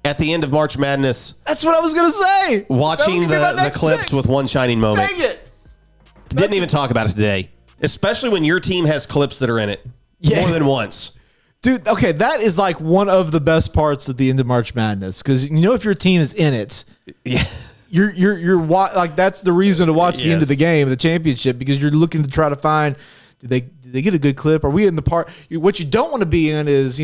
At the end of March Madness, That's what I was going to say. watching That was gonna be my the next clips pick. with one shining moment. Dang it. Didn't even talk about it today, especially when your team has clips that are in it more than once. Dude, okay, that is like one of the best parts at the end of March Madness because if your team is in it, Yeah. you're like that's the reason to watch the end of the game, the championship, because you're looking to try to find did they get a good clip? Are we in the part? What you don't want to be in is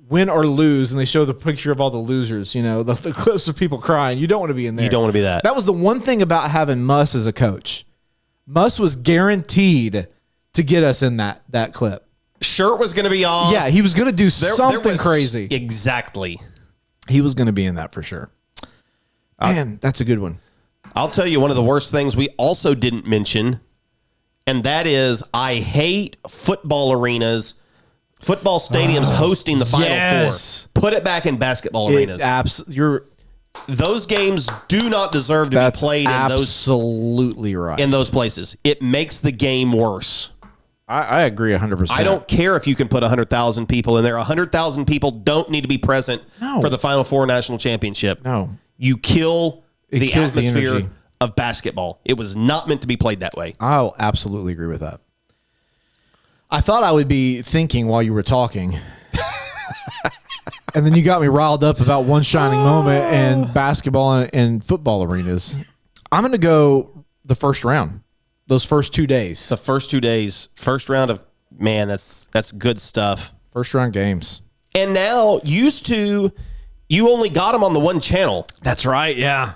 win or lose, and they show the picture of all the losers. The clips of people crying. You don't want to be in there. You don't want to be that. That was the one thing about having Muss as a coach. Muss was guaranteed to get us in that clip. Shirt was going to be off. Yeah, he was going to do There something was- crazy. Exactly. He was going to be in that for sure. Man, that's a good one. I'll tell you one of the worst things we also didn't mention, and that is I hate football arenas, football stadiums hosting the Final yes. Four. Put it back in basketball arenas. Those games do not deserve to be played absolutely right. in those places. It makes the game worse. I agree 100%. I don't care if you can put 100,000 people in there. 100,000 people don't need to be present for the Final Four national championship. No. You kill the kills the atmosphere energy of basketball. It was not meant to be played that way. I'll absolutely agree with that. I thought I would be thinking while you were talking. And then you got me riled up about one shining moment in basketball and football arenas. I'm going to go the first round. Those first 2 days. The first 2 days, first round of, man, that's good stuff. First round games. And now, used to, you only got them on the one channel. That's right, yeah.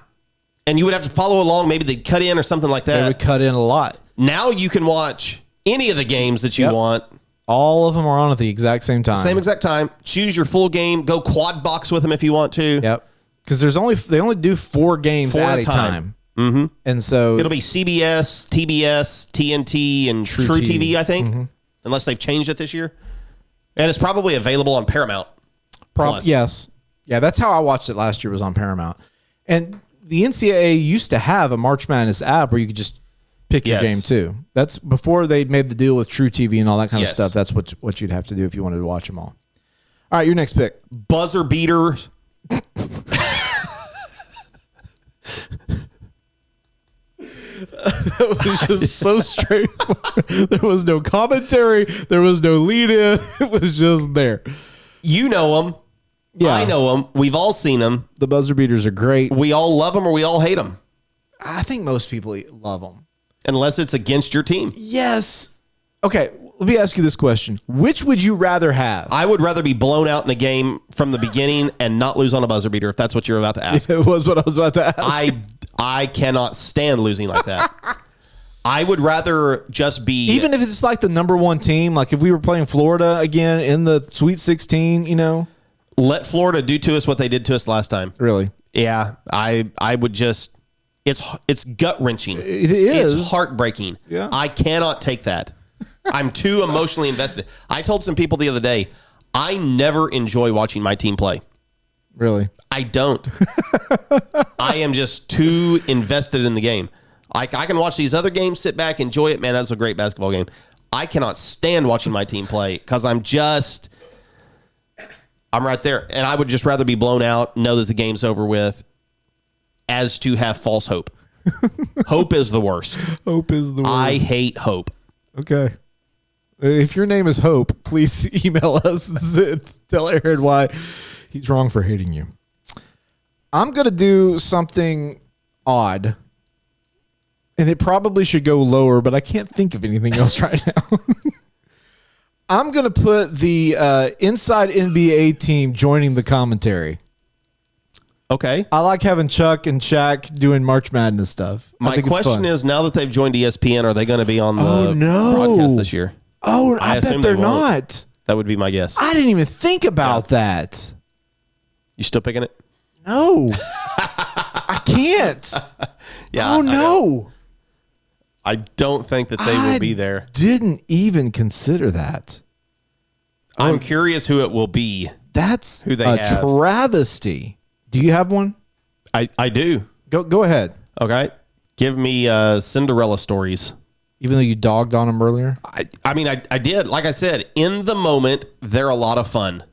And you would have to follow along. Maybe they'd cut in or something like that. They would cut in a lot. Now you can watch any of the games that you want. All of them are on at the exact same time. Same exact time. Choose your full game. Go quad box with them if you want to. Yep. Because they only do 4 games at a time. Mm-hmm. And so it'll be CBS, TBS, TNT, and True TV, I think, unless they've changed it this year. And it's probably available on Paramount. Yes. Yeah, that's how I watched it last year, was on Paramount. And the NCAA used to have a March Madness app where you could just pick your game too. That's before they made the deal with True TV and all that kind of stuff. That's what you'd have to do if you wanted to watch them all. All right, your next pick. Buzzer beater. That was just so straightforward. There was no commentary. There was no lead-in. It was just there. You know them. Yeah. I know them. We've all seen them. The buzzer beaters are great. We all love them or we all hate them. I think most people love them. Unless it's against your team. Yes. Okay, let me ask you this question. Which would you rather have? I would rather be blown out in a game from the beginning and not lose on a buzzer beater, if that's what you're about to ask. It was what I was about to ask. I cannot stand losing like that. I would rather just be... Even if it's like the number one team, like if we were playing Florida again in the Sweet 16, you know? Let Florida do to us what they did to us last time. Really? Yeah, I would just... It's gut-wrenching. It is. It's heartbreaking. Yeah. I cannot take that. I'm too emotionally invested. I told some people the other day, I never enjoy watching my team play. Really? I don't. I am just too invested in the game. I can watch these other games, sit back, enjoy it. Man, that's a great basketball game. I cannot stand watching my team play because I'm right there. And I would just rather be blown out, know that the game's over with, as to have false hope. Hope is the worst. Hope is the worst. I hate hope. Okay. If your name is Hope, please email us and tell Aaron why he's wrong for hating you. I'm going to do something odd. And it probably should go lower, but I can't think of anything else right now. I'm going to put the Inside NBA team joining the commentary. Okay. I like having Chuck and Shaq doing March Madness stuff. My question is, now that they've joined ESPN, are they going to be on the broadcast this year? Oh, I bet they're not. That would be my guess. I didn't even think about that. You still picking it? No. I can't. Yeah. Oh, no. I don't think that they will be there. Didn't even consider that. I'm curious who it will be. That's who they a have. Travesty. Do you have one? I do. Go ahead. Okay. Give me Cinderella stories. Even though you dogged on them earlier? I mean, I did. Like I said, in the moment, they're a lot of fun.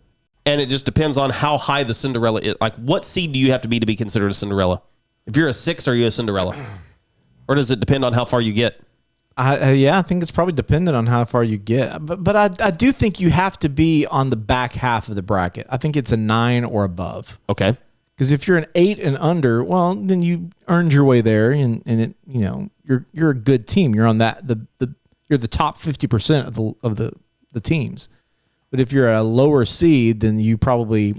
And it just depends on how high the Cinderella is. Like, what seed do you have to be considered a Cinderella? If you're a 6, are you a Cinderella? Or does it depend on how far you get? I think it's probably dependent on how far you get. But I do think you have to be on the back half of the bracket. I think it's a 9 or above. Okay. Because if you're an 8 and under, well, then you earned your way there, and it, you know, you're a good team. You're on that you're the top 50% of the teams. But if you're a lower seed, then you probably,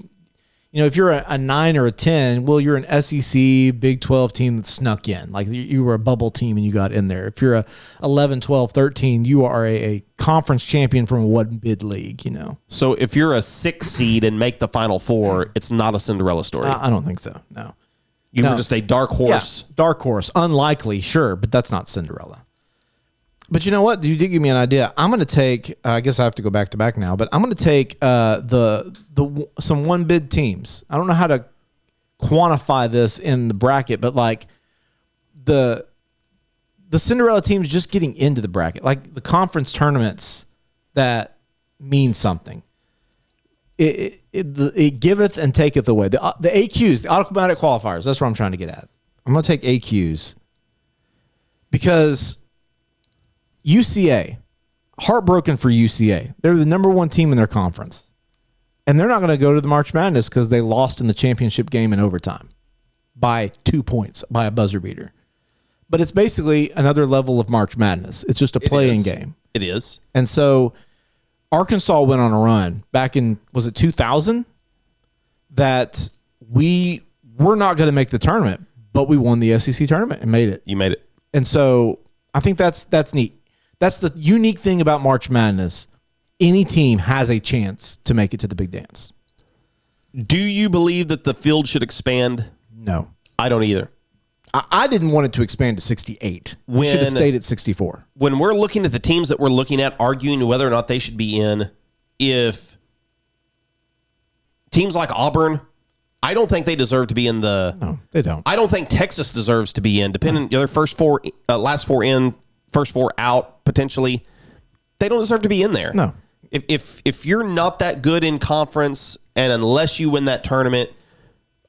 you know, if you're a 9 or a 10, well, you're an SEC Big 12 team that snuck in. Like you were a bubble team and you got in there. If you're a 11, 12, 13, you are a conference champion from one bid league, you know. So if you're a 6 seed and make the Final Four, it's not a Cinderella story. I don't think so. No. You were just a dark horse. Yeah, dark horse. Unlikely, sure, but that's not Cinderella. But you know what? You did give me an idea. I'm going to take. I guess I have to go back to back now. But I'm going to take some one bid teams. I don't know how to quantify this in the bracket, but like the the Cinderella teams just getting into the bracket, like the conference tournaments that mean something. It giveth and taketh away. The AQs, the automatic qualifiers, that's what I'm trying to get at. I'm going to take AQs because UCA, heartbroken for UCA. They're the number one team in their conference. And they're not going to go to the March Madness because they lost in the championship game in overtime by 2 points, by a buzzer beater. But it's basically another level of March Madness. It's just a play-in game. It is. And so Arkansas went on a run back in, was it 2000? That we were not going to make the tournament, but we won the SEC tournament and made it. You made it. And so I think that's neat. That's the unique thing about March Madness. Any team has a chance to make it to the big dance. Do you believe that the field should expand? No. I don't either. I didn't want it to expand to 68. We should have stayed at 64. When we're looking at the teams that we're looking at, arguing whether or not they should be in, if teams like Auburn, I don't think they deserve to be in the... No, they don't. I don't think Texas deserves to be in, depending on their first four, last four in, first four out, potentially. They don't deserve to be in there. No. If you're not that good in conference, and unless you win that tournament,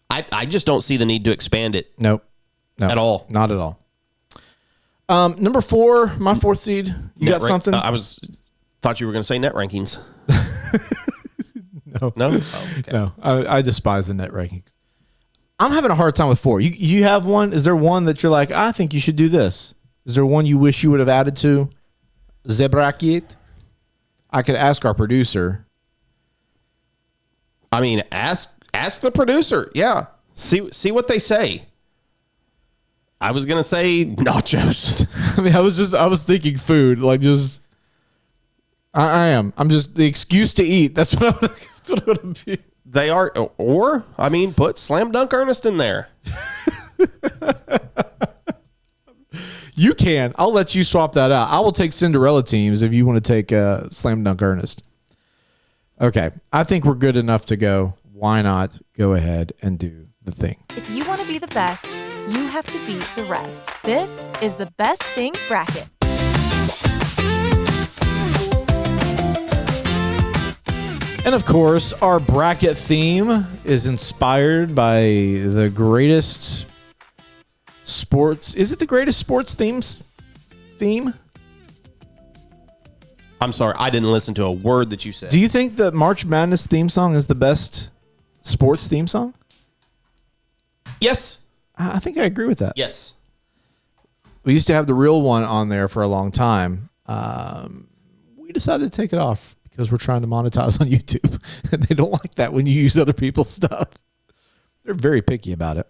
I just don't see the need to expand it. Nope. No, at all. Not at all. Number 4, my 4th seed. You got something? Thought you were going to say net rankings. No. No? Oh, okay. No. I despise the net rankings. I'm having a hard time with 4. You have one? Is there one that you're like, I think you should do this? Is there one you wish you would have added to the bracket? I could ask our producer. I mean, ask the producer. Yeah. See what they say. I was gonna say nachos. I mean, I was thinking food, like just. I am. I'm just the excuse to eat. That's what I'm gonna be. They are, or I mean, put Slam Dunk Ernest in there. You can. I'll let you swap that out. I will take Cinderella teams if you want to take Slam Dunk Ernest. Okay, I think we're good enough to go. Why not go ahead and do the thing? If you want to be the best, you have to beat the rest. This is the Best Things Bracket. And of course, our bracket theme is inspired by the greatest sports. Is it the greatest sports theme? I'm sorry, I didn't listen to a word that you said. Do you think the March Madness theme song is the best sports theme song? Yes. I think I agree with that. Yes. We used to have the real one on there for a long time. We decided to take it off because we're trying to monetize on YouTube. And they don't like that when you use other people's stuff. They're very picky about it.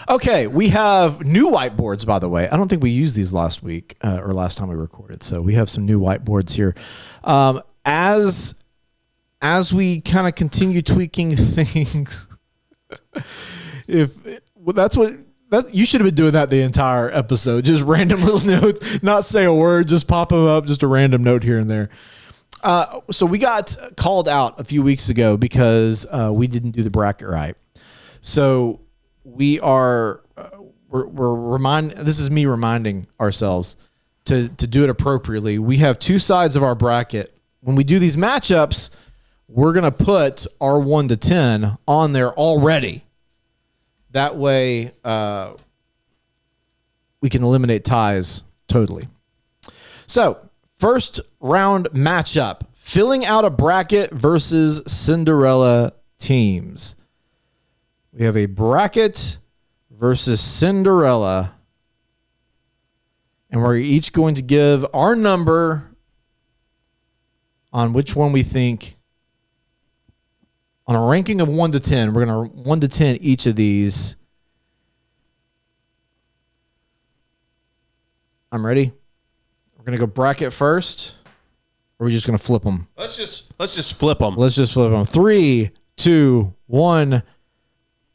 Okay, we have new whiteboards, by the way. I don't think we used these last week or last time we recorded. So we have some new whiteboards here. As we kind of continue tweaking things, you should have been doing that the entire episode. Just random little notes, not say a word, just pop them up, just a random note here and there. So we got called out a few weeks ago because we didn't do the bracket right. So we are this is me reminding ourselves to do it appropriately. We have two sides of our bracket. When we do these matchups, we're going to put our 1 to 10 on there already. That way we can eliminate ties totally. So, first round matchup, filling out a bracket versus Cinderella teams. We have a bracket versus Cinderella. And we're each going to give our number on which one we think. On a ranking of 1 to 10, we're going to 1 to 10 each of these. I'm ready. We're going to go bracket first. Or are we just going to flip them? Let's just flip them. Let's just flip them. 3, 2, 1.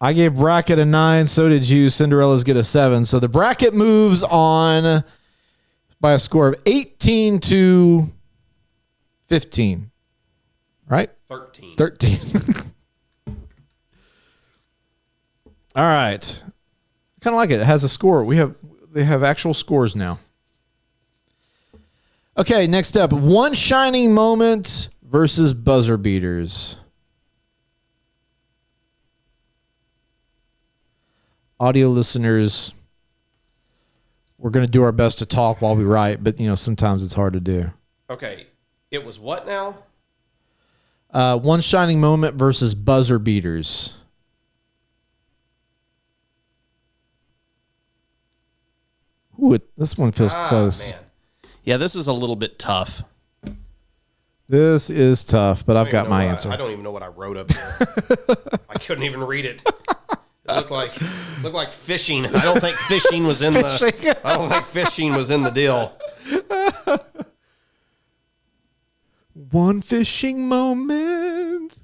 I gave bracket a 9. So did you. Cinderella's get a 7. So the bracket moves on by a score of 18 to 15. Right? 13. All right. Kind of like it. It has a score. We have they have actual scores now. Okay, next up, one shining moment versus buzzer beaters. Audio listeners, we're going to do our best to talk while we write, but sometimes it's hard to do. Okay, it was what now? One shining moment versus buzzer beaters. Ooh, this one feels close. Man. Yeah, this is a little bit tough. This is tough, but I've got my answer. I don't even know what I wrote up here. I couldn't even read it. It looked like fishing. I don't think fishing was in the. I don't think fishing was in the deal. One fishing moment.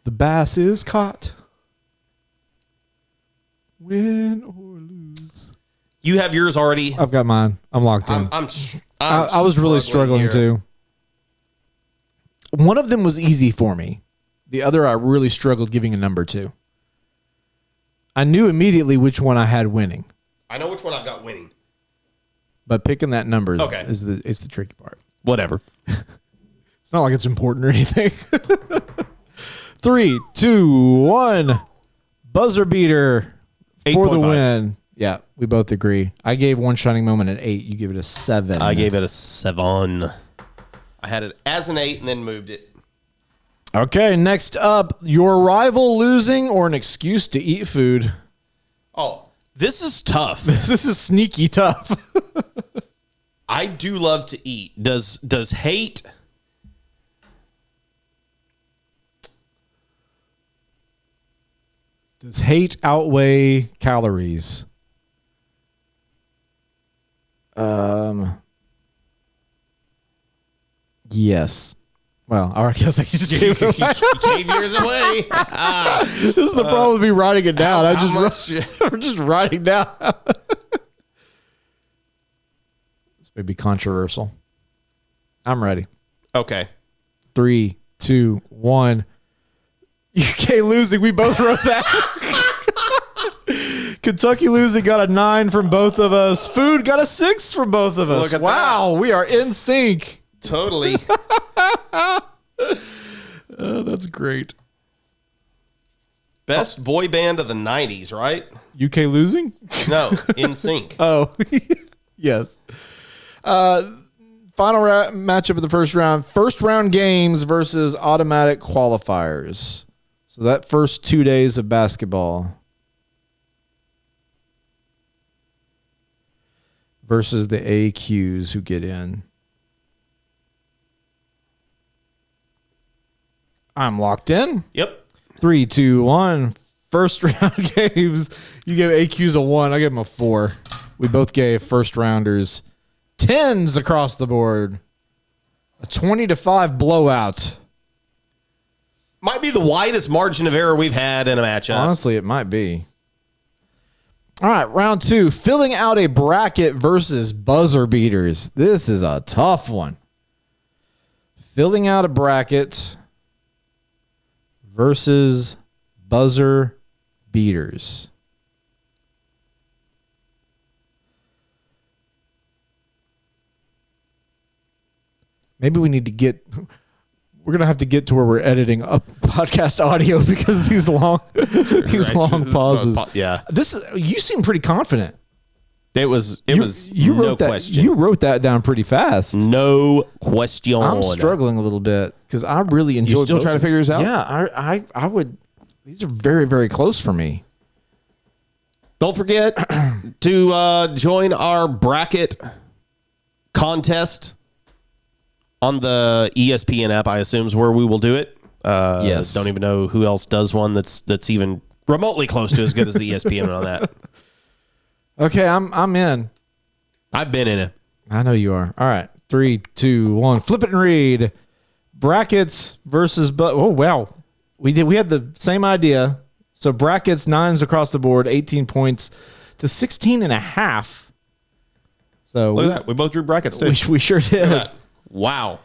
The bass is caught. Win or lose. You have yours already. I've got mine. I'm locked in. I was really struggling too. One of them was easy for me. The other I really struggled giving a number to. I knew immediately which one I had winning. I know which one I've got winning. But picking that number is the tricky part. Whatever. It's not like it's important or anything. 3, 2, 1. Buzzer beater for the win. Yeah, we both agree. I gave one shining moment an 8. You give it a 7. I gave it a 7. I had it as an 8 and then moved it. Okay, next up, your rival losing or an excuse to eat food. Oh, this is tough. This is sneaky tough. I do love to eat. Does hate outweigh calories? Yes. Well, I guess I just gave it away. You gave yours away. This is the problem with me writing it down. I'm just writing down. This may be controversial. I'm ready. Okay. 3, 2, 1. UK losing. We both wrote that. Kentucky losing got a 9 from both of us. Food got a 6 from both of us. Look at wow, that. We are in sync. Totally. That's great. Best boy band of the 90s, right? UK losing? No, In Sync. Oh, yes. Final matchup of the first round. First round games versus automatic qualifiers. So that first 2 days of basketball versus the AQs who get in. I'm locked in. Yep. 3, 2, 1. First round games. You gave AQs a 1. I gave them a 4. We both gave first rounders 10s across the board. A 20-5 blowout. Might be the widest margin of error we've had in a matchup. Honestly, it might be. All right, round 2. Filling out a bracket versus buzzer beaters. This is a tough one. Filling out a bracket versus buzzer beaters. Maybe we need to we're going to have to get to where we're editing up podcast audio because of these long pauses. Yeah. You seem pretty confident. It was no question. You wrote that down pretty fast. No question. I'm struggling a little bit because I really enjoyed. You still trying to figure this out? Yeah, I would. These are very, very close for me. Don't forget to join our bracket contest on the ESPN app. I assume is where we will do it. Yes. Don't even know who else does one that's even remotely close to as good as the ESPN on that. Okay, I'm in. I've been in it. I know you are. All right, 3, 2, 1. Flip it and read. Brackets versus oh wow, we had the same idea. So brackets 9s across the board, 18 points to 16 and a half. So Look at that. We both drew brackets too. We sure did. Wow.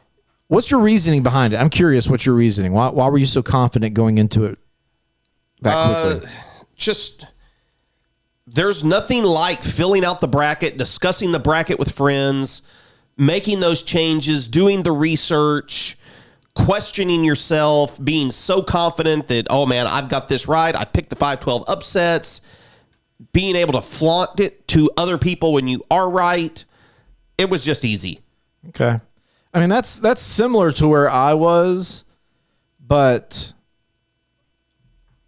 What's your reasoning behind it? I'm curious. What's your reasoning? Why were you so confident going into it that quickly? there's nothing like filling out the bracket, discussing the bracket with friends, making those changes, doing the research, questioning yourself, being so confident that, oh man, I've got this right. I picked the 5-12 upsets, being able to flaunt it to other people when you are right. It was just easy. Okay. I mean, that's similar to where I was, but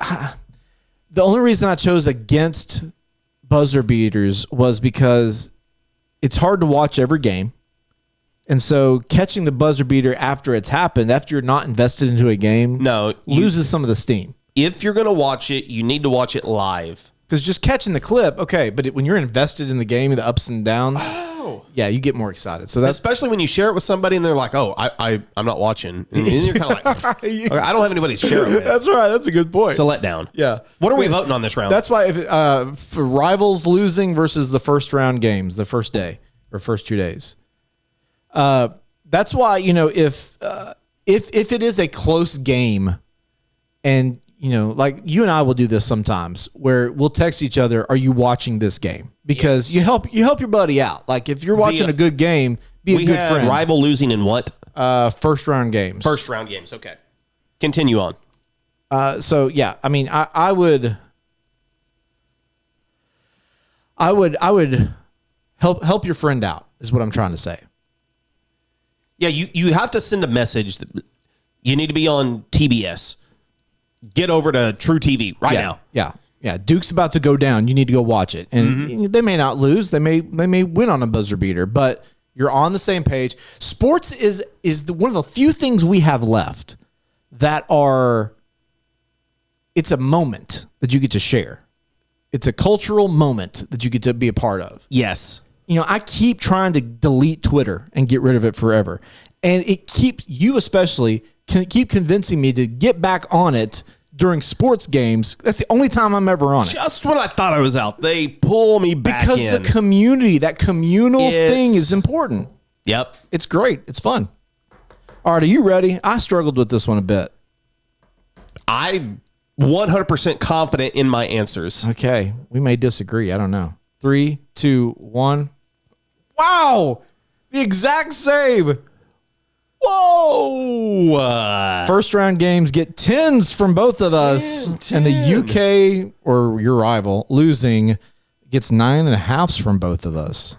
the only reason I chose against buzzer beaters was because it's hard to watch every game. And so catching the buzzer beater after it's happened, after you're not invested into a game, loses some of the steam. If you're going to watch it, you need to watch it live. Because just catching the clip, okay, but when you're invested in the game and the ups and downs, yeah, you get more excited. So that's especially when you share it with somebody and they're like, "Oh, I'm not watching," and you're kind of like, okay, "I don't have anybody to share it with." That's right. That's a good point. It's a letdown. Yeah. What are we voting on this round? That's why for rivals losing versus the first round games, the first day or first 2 days. That's why if it is a close game, and like you and I will do this sometimes, where we'll text each other, "Are you watching this game?" Because you help your buddy out. Like if you're watching a good game, be a good friend. Rival losing in what? First round games. First round games. Okay. Continue on. So yeah, I mean, I would help your friend out is what I'm trying to say. Yeah, you have to send a message that you need to be on TBS. Get over to True TV right now. Yeah. Duke's about to go down. You need to go watch it. And they may not lose. They may win on a buzzer beater, but you're on the same page. Sports is one of the few things we have left that it's a moment that you get to share. It's a cultural moment that you get to be a part of. Yes. I keep trying to delete Twitter and get rid of it forever. And it keeps you especially keep convincing me to get back on it during sports games. That's the only time I'm ever on it. Just when I thought I was out, they pull me back because in. The community, that communal thing is important. Yep. It's great. It's fun. All right, are you ready? I struggled with this one a bit. I'm 100% confident in my answers. Okay. We may disagree. I don't know. 3, 2, 1. Wow. The exact same. Whoa. First round games get 10s from both of us. 10. And the UK, or your rival, losing gets 9.5s from both of us.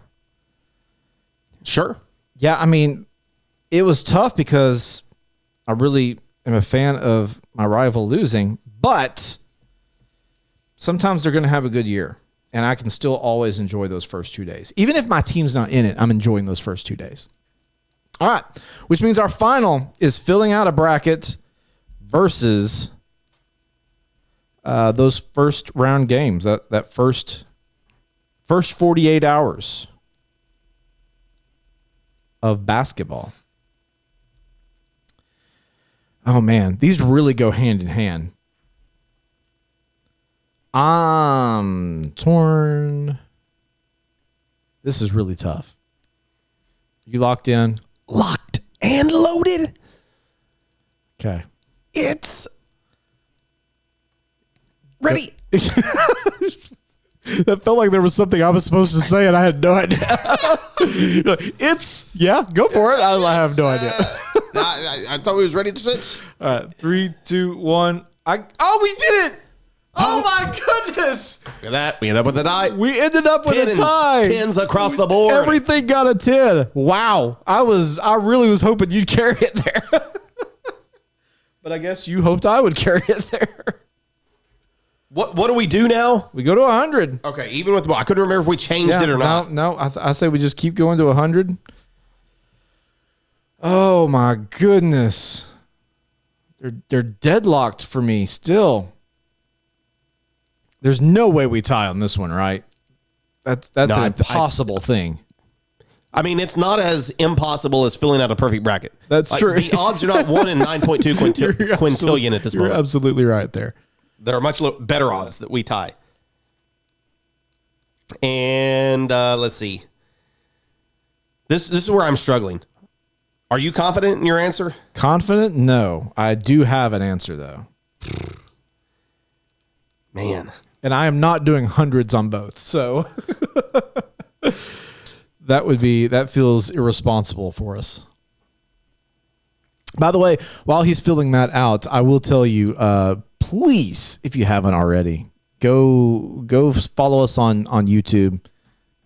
Sure. Yeah, I mean, it was tough because I really am a fan of my rival losing, but sometimes they're going to have a good year, and I can still always enjoy those first 2 days. Even if my team's not in it, I'm enjoying those first 2 days. All right, which means our final is filling out a bracket versus those first round games, that first 48 hours of basketball. Oh, man, these really go hand in hand. I'm torn. This is really tough. You locked in? Locked and loaded. Okay. It's ready. That felt like there was something I was supposed to say, and I had no idea. Go for it. I have no idea. I thought we was ready to switch. All right, 3, 2, 1. We did it! Oh my goodness! Look at that. We ended up with a tie. We ended up with a tie. 10s across the board. Everything got a 10. Wow. I really was hoping you'd carry it there. But I guess you hoped I would carry it there. What do we do now? We go to 100. Okay, even with I couldn't remember if we changed it or not. No. I say we just keep going to 100. Oh my goodness. They're deadlocked for me still. There's no way we tie on this one, right? That's an impossible thing. I mean, it's not as impossible as filling out a perfect bracket. That's true. The odds are not 1 in 9.2 quintillion at this moment. You're absolutely right there. There are much better odds that we tie. And let's see. This is where I'm struggling. Are you confident in your answer? Confident? No. I do have an answer, though. Man. And I am not doing hundreds on both. So that feels irresponsible for us. By the way, while he's filling that out, I will tell you, please, if you haven't already, go follow us on YouTube.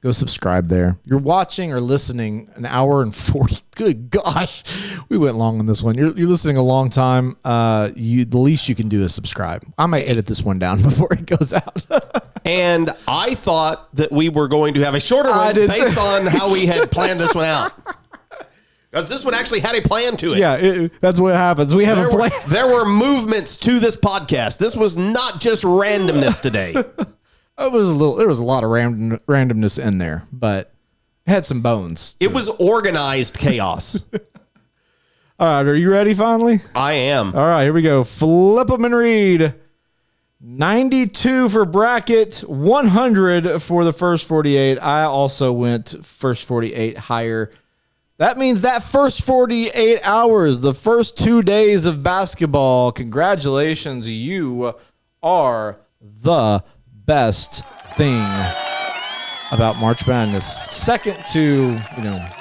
Go subscribe there. You're watching or listening an hour and 40. Good gosh, we went long on this one. You're listening a long time. The least you can do is subscribe. I might edit this one down before it goes out. And I thought that we were going to have a shorter one based on how we had planned this one out. Because this one actually had a plan to it. Yeah, that's what happens. We have a plan. There were movements to this podcast. This was not just randomness today. There was a lot of randomness in there, but it had some bones. It was organized chaos. All right, are you ready finally? I am. All right, here we go. Flip 'em and read. 92 for bracket, 100 for the first 48. I also went first 48 higher. That means that first 48 hours, the first 2 days of basketball, congratulations, you are the best thing about March Madness. Second to,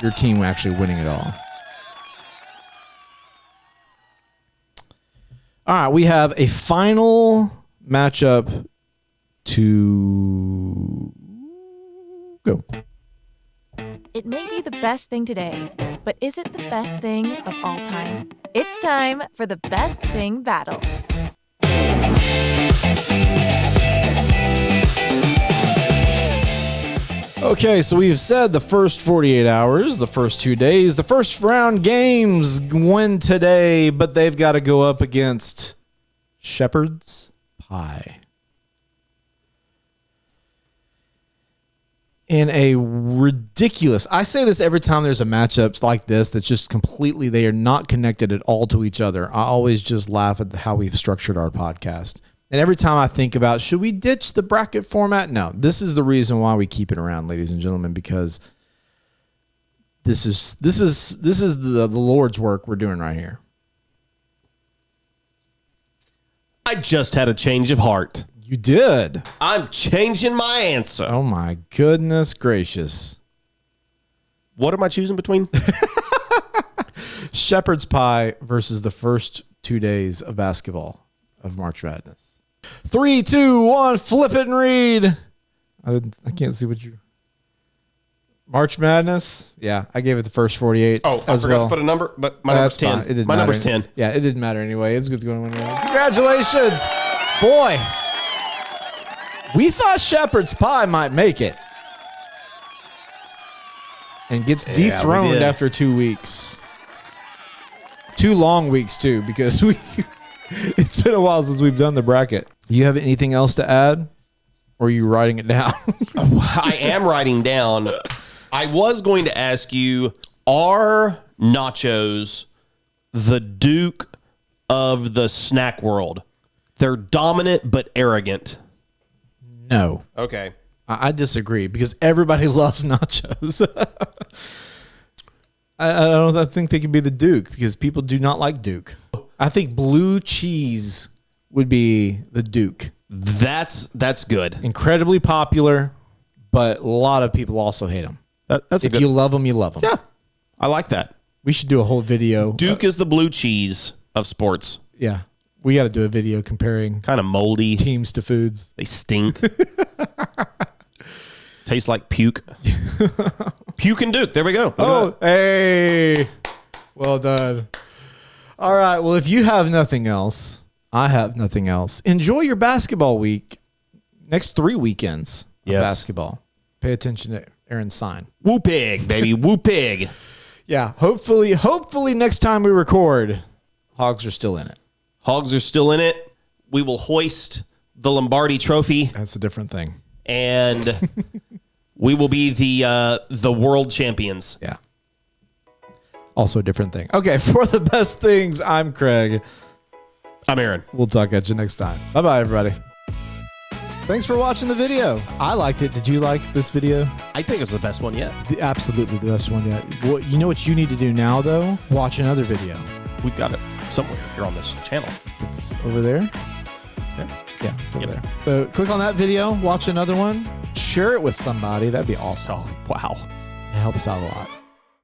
your team actually winning it all. All right, we have a final matchup to go. It may be the best thing today, but is it the best thing of all time? It's time for the best thing battle. Okay, so we've said the first 48 hours, the first 2 days, the first round games win today, but they've got to go up against Shepherd's Pie. In a ridiculous, I say this every time there's a matchups like this that's just completely, they are not connected at all to each other. I always just laugh at how we've structured our podcast. And every time I think about, should we ditch the bracket format? No, this is the reason why we keep it around, ladies and gentlemen, because this is the Lord's work we're doing right here. I just had a change of heart. You did. I'm changing my answer. Oh my goodness gracious. What am I choosing between? Shepherd's Pie versus the first 2 days of basketball of March Madness. 3, 2, 1, flip it and read. I can't see what you... March Madness? Yeah, I gave it the first 48. Oh, I forgot to put a number, but my number's 10. My number's 10. Yeah, it didn't matter anyway. It's good going. Congratulations. Boy. We thought Shepherd's Pie might make it. And gets dethroned after 2 weeks. 2 long weeks, too, because it's been a while since we've done the bracket. You have anything else to add? Or are you writing it down? I am writing down. I was going to ask you, are nachos the Duke of the snack world? They're dominant but arrogant. No. Okay. I disagree because everybody loves nachos. I think they can be the Duke because people do not like Duke. I think blue cheese would be the Duke. That's good. Incredibly popular, but a lot of people also hate them. If you love them, you love them. Yeah, I like that. We should do a whole video. Duke is the blue cheese of sports. Yeah. We got to do a video comparing kind of moldy teams to foods. They stink. Tastes like puke. Puke and Duke. There we go. Hey. Well done. All right. Well, if you have nothing else, I have nothing else. Enjoy your basketball week. Next 3 weekends of basketball. Pay attention to Aaron's sign. Woo pig, baby. Woo pig. Yeah. Hopefully next time we record, Hogs are still in it. Hogs are still in it. We will hoist the Lombardi Trophy. That's a different thing. And we will be the world champions. Yeah. Also a different thing. Okay, for the best things, I'm Craig. I'm Aaron. We'll talk at you next time. Bye-bye, everybody. Thanks for watching the video. I liked it. Did you like this video? I think it's the best one yet. Absolutely the best one yet. Well, you know what you need to do now, though? Watch another video. We've got it somewhere here on this channel. It's over there. Okay. Yeah, over there. So click on that video, watch another one, share it with somebody. That'd be awesome. Oh, wow. It helps out a lot.